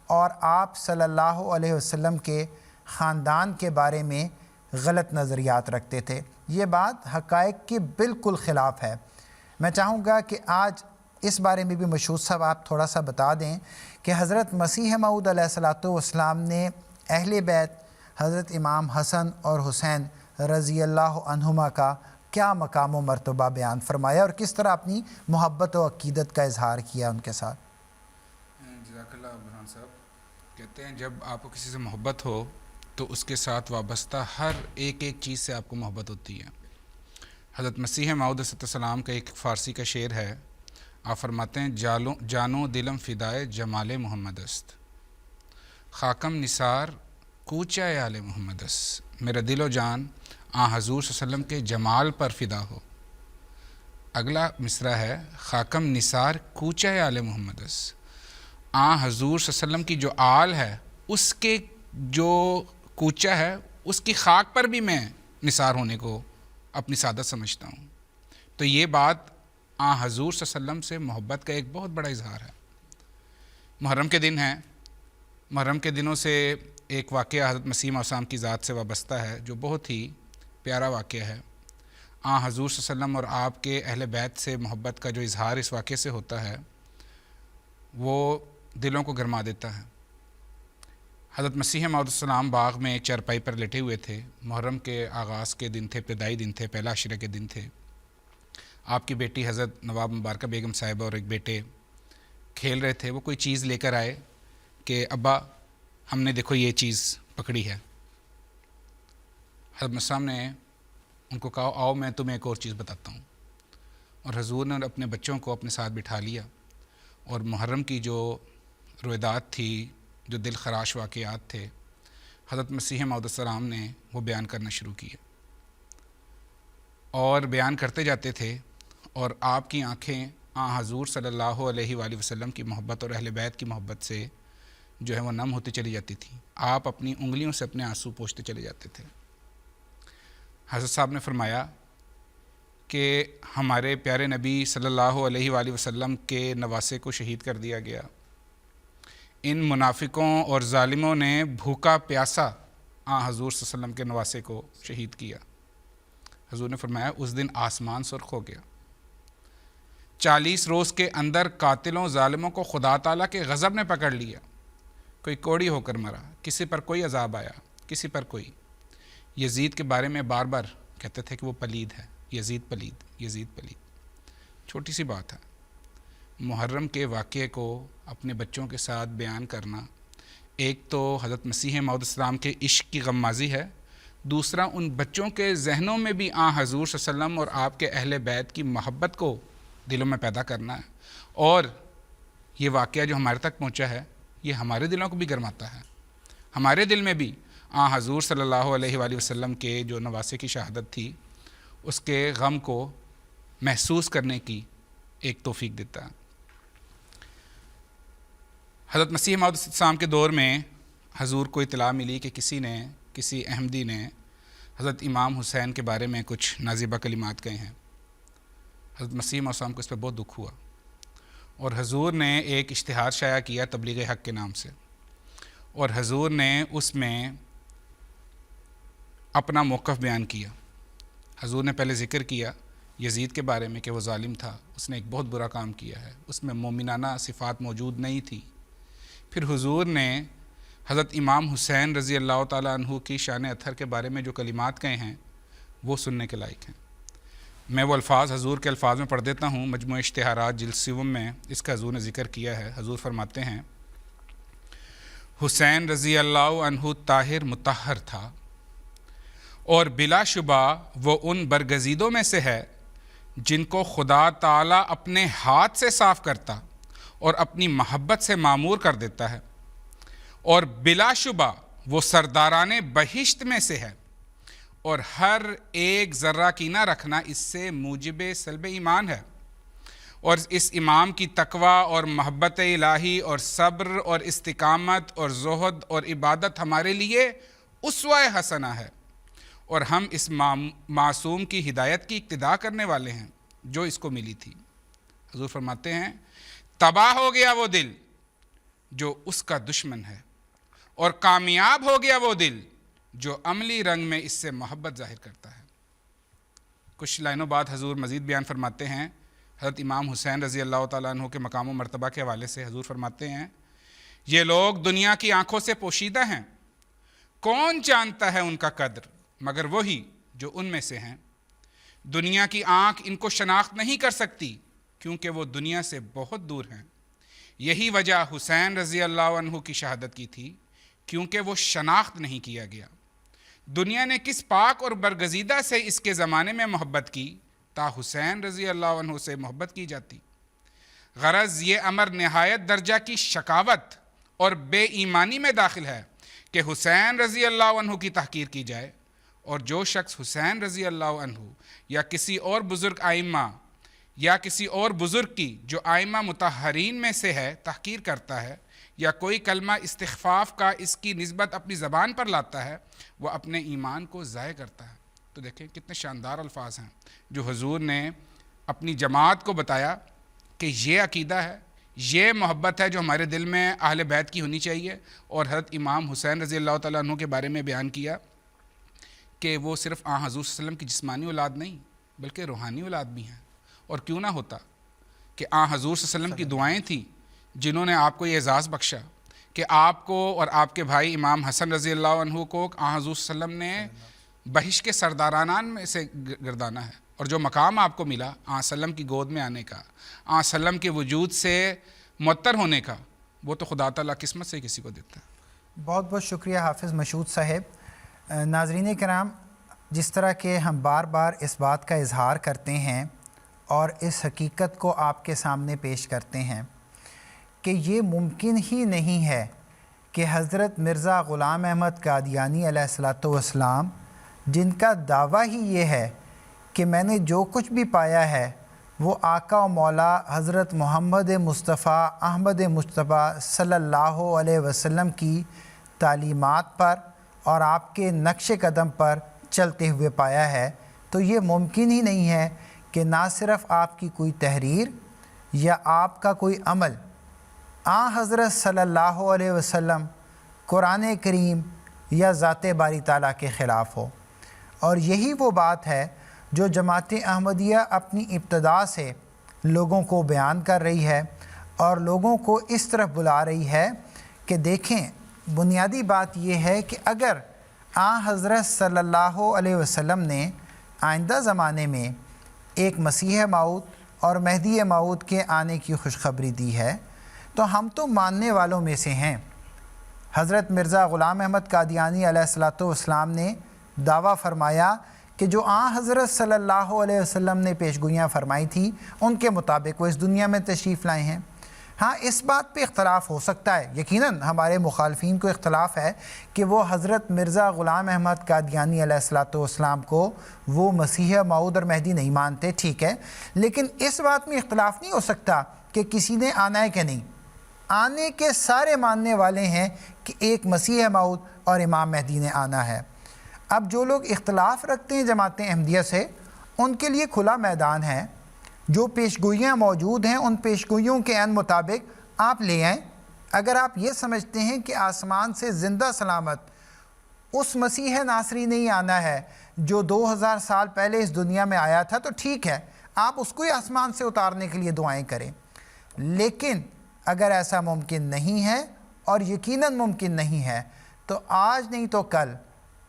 اور آپ صلی اللہ علیہ وسلم کے خاندان کے بارے میں غلط نظریات رکھتے تھے یہ بات حقائق کے بالکل خلاف ہے میں چاہوں گا کہ آج اس بارے میں بھی مشہور صاحب آپ تھوڑا سا بتا دیں کہ حضرت مسیح موعود علیہ السلام نے اہل بیت حضرت امام حسن اور حسین رضی اللہ عنہما کا کیا مقام و مرتبہ بیان فرمایا اور کس طرح اپنی محبت و عقیدت کا اظہار کیا ان کے ساتھ؟ جزاک اللہ برہان صاحب، کہتے ہیں جب آپ کو کسی سے محبت ہو تو اس کے ساتھ وابستہ ہر ایک چیز سے آپ کو محبت ہوتی ہے۔ حضرت مسیح موعود علیہ السلام کا ایک فارسی کا شعر ہے، آپ فرماتے ہیں جانو دلم فدائے جمال محمد است، خاکم نثار کوچہ آل محمد است، میرا دل و جان حضور صلی اللہ علیہ وسلم کے جمال پر فدا ہو۔ اگلا مصرع ہے خاکم نثار کوچہ آل محمد است، حضور صلی اللہ علیہ وسلم کی جو آل ہے اس کے جو کوچہ ہے اس کی خاک پر بھی میں نثار ہونے کو اپنی سعادت سمجھتا ہوں۔ تو یہ بات حضور صلی اللہ علیہ وسلم سے محبت کا ایک بہت بڑا اظہار ہے۔ محرم کے دن ہیں، محرم کے دنوں سے ایک واقعہ حضرت مسیح موعود کی ذات سے وابستہ ہے جو بہت ہی پیارا واقعہ ہے۔ حضور صلی اللہ علیہ وسلم اور آپ کے اہل بیت سے محبت کا جو اظہار اس واقعے سے ہوتا ہے وہ دلوں کو گرما دیتا ہے۔ حضرت مسیح موعود السلام باغ میں ایک چارپائی پر لیٹے ہوئے تھے، محرم کے آغاز کے دن تھے، ابتدائی دن تھے، پہلا عشرہ کے دن تھے۔ آپ کی بیٹی حضرت نواب مبارکہ بیگم صاحبہ اور ایک بیٹے کھیل رہے تھے، وہ کوئی چیز لے کر آئے کہ ابا ہم نے دیکھو یہ چیز پکڑی ہے۔ حضرت مسیح نے ان کو کہا آؤ میں تمہیں ایک اور چیز بتاتا ہوں، اور حضور نے اپنے بچوں کو اپنے ساتھ بٹھا لیا اور محرم کی جو رویدات تھی، جو دل خراش واقعات تھے، حضرت مسیح موعود السلام نے وہ بیان کرنا شروع کیا اور بیان کرتے جاتے تھے، اور آپ کی آنکھیں حضور صلی اللہ علیہ وآلہ وسلم کی محبت اور اہل بیت کی محبت سے جو ہے وہ نم ہوتی چلی جاتی تھیں۔ آپ اپنی انگلیوں سے اپنے آنسو پوچھتے چلے جاتے تھے۔ حضرت صاحب نے فرمایا کہ ہمارے پیارے نبی صلی اللہ علیہ وآلہ وسلم کے نواسے کو شہید کر دیا گیا، ان منافقوں اور ظالموں نے بھوکا پیاسا حضور صلی اللہ علیہ وسلم کے نواسے کو شہید کیا۔ حضور نے فرمایا اس دن آسمان سرخ ہو گیا، 40 روز کے اندر قاتلوں ظالموں کو خدا تعالیٰ کے غضب نے پکڑ لیا، کوئی کوڑی ہو کر مرا، کسی پر کوئی عذاب آیا، کسی پر کوئی۔ یزید کے بارے میں بار بار کہتے تھے کہ وہ پلید ہے، یزید پلید، یزید پلید۔ چھوٹی سی بات ہے، محرم کے واقعے کو اپنے بچوں کے ساتھ بیان کرنا، ایک تو حضرت مسیح موعود السلام کے عشق کی غمازی ہے، دوسرا ان بچوں کے ذہنوں میں بھی حضور صلی اللہ علیہ وسلم اور آپ کے اہل بیت کی محبت کو دلوں میں پیدا کرنا ہے، اور یہ واقعہ جو ہمارے تک پہنچا ہے یہ ہمارے دلوں کو بھی گرماتا ہے۔ ہمارے دل میں بھی حضور صلی اللہ علیہ وآلہ وسلم کے جو نواسے کی شہادت تھی اس کے غم کو محسوس کرنے کی ایک توفیق دیتا ہے۔ حضرت مسیح موعود السلام کے دور میں حضور کو اطلاع ملی کہ کسی احمدی نے حضرت امام حسین کے بارے میں کچھ نازیبہ کلمات کہے ہیں۔ حضرت مسیح موعود السلام کو اس پہ بہت دکھ ہوا، اور حضور نے ایک اشتہار شائع کیا تبلیغ حق کے نام سے، اور حضور نے اس میں اپنا موقف بیان کیا۔ حضور نے پہلے ذکر کیا یزید کے بارے میں کہ وہ ظالم تھا، اس نے ایک بہت برا کام کیا ہے، اس میں مومنانہ صفات موجود نہیں تھی۔ پھر حضور نے حضرت امام حسین رضی اللہ تعالیٰ عنہ کی شان اطہر کے بارے میں جو کلمات کہے ہیں وہ سننے کے لائق ہیں۔ میں وہ الفاظ حضور کے الفاظ میں پڑھ دیتا ہوں، مجموعہ اشتہارات جلد 7 میں اس کا حضور نے ذکر کیا ہے۔ حضور فرماتے ہیں حسین رضی اللہ عنہ طاہر مطہر تھا، اور بلا شبہ وہ ان برگزیدوں میں سے ہے جن کو خدا تعالیٰ اپنے ہاتھ سے صاف کرتا اور اپنی محبت سے معمور کر دیتا ہے، اور بلا شبہ وہ سرداران بہشت میں سے ہے، اور ہر ایک ذرہ کینہ رکھنا اس سے موجب سلب ایمان ہے، اور اس امام کی تقوی اور محبت الہی اور صبر اور استقامت اور زہد اور عبادت ہمارے لیے اسوہ حسنہ ہے، اور ہم اس معصوم کی ہدایت کی اقتداء کرنے والے ہیں جو اس کو ملی تھی۔ حضور فرماتے ہیں تباہ ہو گیا وہ دل جو اس کا دشمن ہے، اور کامیاب ہو گیا وہ دل جو عملی رنگ میں اس سے محبت ظاہر کرتا ہے۔ کچھ لائنوں بعد حضور مزید بیان فرماتے ہیں، حضرت امام حسین رضی اللہ تعالیٰ عنہ کے مقام و مرتبہ کے حوالے سے حضور فرماتے ہیں یہ لوگ دنیا کی آنکھوں سے پوشیدہ ہیں، کون جانتا ہے ان کا قدر مگر وہی جو ان میں سے ہیں۔ دنیا کی آنکھ ان کو شناخت نہیں کر سکتی کیونکہ وہ دنیا سے بہت دور ہیں۔ یہی وجہ حسین رضی اللہ عنہ کی شہادت کی تھی کیونکہ وہ شناخت نہیں کیا گیا۔ دنیا نے کس پاک اور برگزیدہ سے اس کے زمانے میں محبت کی تا حسین رضی اللہ عنہ سے محبت کی جاتی۔ غرض یہ امر نہایت درجہ کی شکاوت اور بے ایمانی میں داخل ہے کہ حسین رضی اللہ عنہ کی تحقیر کی جائے، اور جو شخص حسین رضی اللہ عنہ یا کسی اور بزرگ ائمہ یا کسی اور بزرگ کی جو ائمہ مطہرین میں سے ہے تحقیر کرتا ہے یا کوئی کلمہ استخفاف کا اس کی نسبت اپنی زبان پر لاتا ہے، وہ اپنے ایمان کو ضائع کرتا ہے۔ تو دیکھیں کتنے شاندار الفاظ ہیں جو حضور نے اپنی جماعت کو بتایا کہ یہ عقیدہ ہے، یہ محبت ہے جو ہمارے دل میں اہل بیت کی ہونی چاہیے، اور حضرت امام حسین رضی اللہ تعالیٰ عنہ کے بارے میں بیان کیا کہ وہ صرف حضور صلی اللہ علیہ وسلم کی جسمانی اولاد نہیں بلکہ روحانی اولاد بھی ہیں۔ اور کیوں نہ ہوتا کہ حضور صلی اللہ علیہ وسلم کی دعائیں تھیں جنہوں نے آپ کو یہ اعزاز بخشا کہ آپ کو اور آپ کے بھائی امام حسن رضی اللہ عنہ کو حضور صلی اللہ علیہ وسلم نے بہشت کے سرداران میں سے گردانا ہے، اور جو مقام آپ کو ملا صلی اللہ علیہ وسلم کی گود میں آنے کا، صلی اللہ علیہ وسلم کے وجود سے معطر ہونے کا، وہ تو خدا تعالیٰ قسمت سے کسی کو دیتا ہے۔ بہت بہت شکریہ حافظ مشہود صاحب۔ ناظرین کرام، جس طرح کہ ہم بار بار اس بات کا اظہار کرتے ہیں اور اس حقیقت کو آپ کے سامنے پیش کرتے ہیں کہ یہ ممکن ہی نہیں ہے کہ حضرت مرزا غلام احمد قادیانی علیہ الصلوۃ والسلام، جن کا دعویٰ ہی یہ ہے کہ میں نے جو کچھ بھی پایا ہے وہ آقا و مولا حضرت محمد مصطفیٰ احمد مصطفیٰ صلی اللہ علیہ وسلم کی تعلیمات پر اور آپ کے نقش قدم پر چلتے ہوئے پایا ہے، تو یہ ممکن ہی نہیں ہے کہ نہ صرف آپ کی کوئی تحریر یا آپ کا کوئی عمل حضرت صلی اللہ علیہ وسلم، قرآن کریم یا ذات باری تعالیٰ کے خلاف ہو۔ اور یہی وہ بات ہے جو جماعت احمدیہ اپنی ابتدا سے لوگوں کو بیان کر رہی ہے اور لوگوں کو اس طرف بلا رہی ہے کہ دیکھیں، بنیادی بات یہ ہے کہ اگر حضرت صلی اللہ علیہ وسلم نے آئندہ زمانے میں ایک مسیح موعود اور مہدی موعود کے آنے کی خوشخبری دی ہے تو ہم تو ماننے والوں میں سے ہیں۔ حضرت مرزا غلام احمد قادیانی علیہ الصلوۃ والسلام نے دعویٰ فرمایا کہ جو حضرت صلی اللہ علیہ وسلم نے پیشگوئیاں فرمائی تھیں ان کے مطابق وہ اس دنیا میں تشریف لائے ہیں۔ ہاں، اس بات پہ اختلاف ہو سکتا ہے، یقیناً ہمارے مخالفین کو اختلاف ہے کہ وہ حضرت مرزا غلام احمد قادیانی علیہ الصلوۃ والسلام کو وہ مسیح موعود اور مہدی نہیں مانتے، ٹھیک ہے، لیکن اس بات میں اختلاف نہیں ہو سکتا کہ کسی نے آنا ہے کہ نہیں۔ آنے کے سارے ماننے والے ہیں کہ ایک مسیح موعود اور امام مہدی نے آنا ہے۔ اب جو لوگ اختلاف رکھتے ہیں جماعت احمدیہ سے، ان کے لیے کھلا میدان ہے، جو پیشگوئیاں موجود ہیں ان پیشگوئیوں کے عین مطابق آپ لے آئیں۔ اگر آپ یہ سمجھتے ہیں کہ آسمان سے زندہ سلامت اس مسیح ناصری نہیں آنا ہے جو 2000 سال پہلے اس دنیا میں آیا تھا، تو ٹھیک ہے، آپ اس کو ہی آسمان سے اتارنے کے لیے دعائیں کریں۔ لیکن اگر ایسا ممکن نہیں ہے، اور یقیناً ممکن نہیں ہے، تو آج نہیں تو کل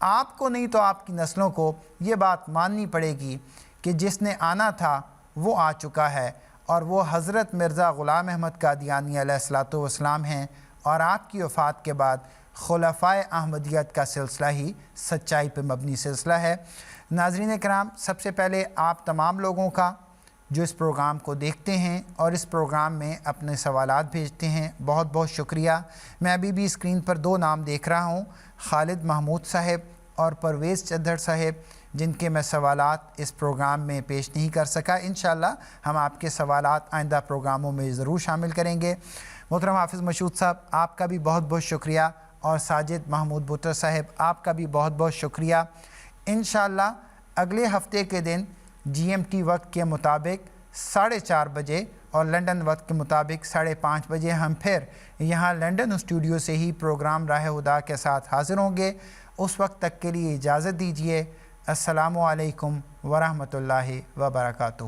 آپ کو نہیں تو آپ کی نسلوں کو یہ بات ماننی پڑے گی کہ جس نے آنا تھا وہ آ چکا ہے، اور وہ حضرت مرزا غلام احمد قادیانی علیہ الصلوۃ والسلام ہیں، اور آپ کی وفات کے بعد خلفائے احمدیت کا سلسلہ ہی سچائی پہ مبنی سلسلہ ہے۔ ناظرین کرام، سب سے پہلے آپ تمام لوگوں کا جو اس پروگرام کو دیکھتے ہیں اور اس پروگرام میں اپنے سوالات بھیجتے ہیں، بہت بہت شکریہ۔ میں ابھی بھی اسکرین پر 2 نام دیکھ رہا ہوں، خالد محمود صاحب اور پرویز چدھر صاحب، جن کے میں سوالات اس پروگرام میں پیش نہیں کر سکا۔ انشاءاللہ ہم آپ کے سوالات آئندہ پروگراموں میں ضرور شامل کریں گے۔ محترم حافظ مشہود صاحب، آپ کا بھی بہت بہت شکریہ، اور ساجد محمود بٹر صاحب، آپ کا بھی بہت بہت شکریہ۔ انشاءاللہ اگلے ہفتے کے دن GMT وقت کے مطابق 4:30 بجے اور لنڈن وقت کے مطابق 5:30 بجے ہم پھر یہاں لنڈن اسٹوڈیو سے ہی پروگرام راہ ہدا کے ساتھ حاضر ہوں گے۔ اس وقت تک کے لیے اجازت دیجیے۔ السلام علیکم ورحمۃ اللہ وبرکاتہ۔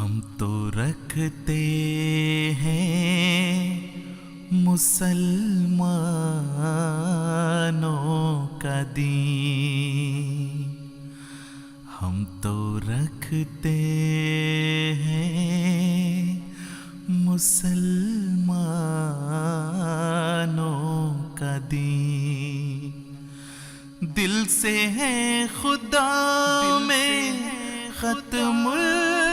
ہم تو رکھتے ہیں مسلمانوں کا دین، ہم تو رکھتے ہیں مسلمانوں کا دین، دل سے ہے خدا میں ختم المرسلین،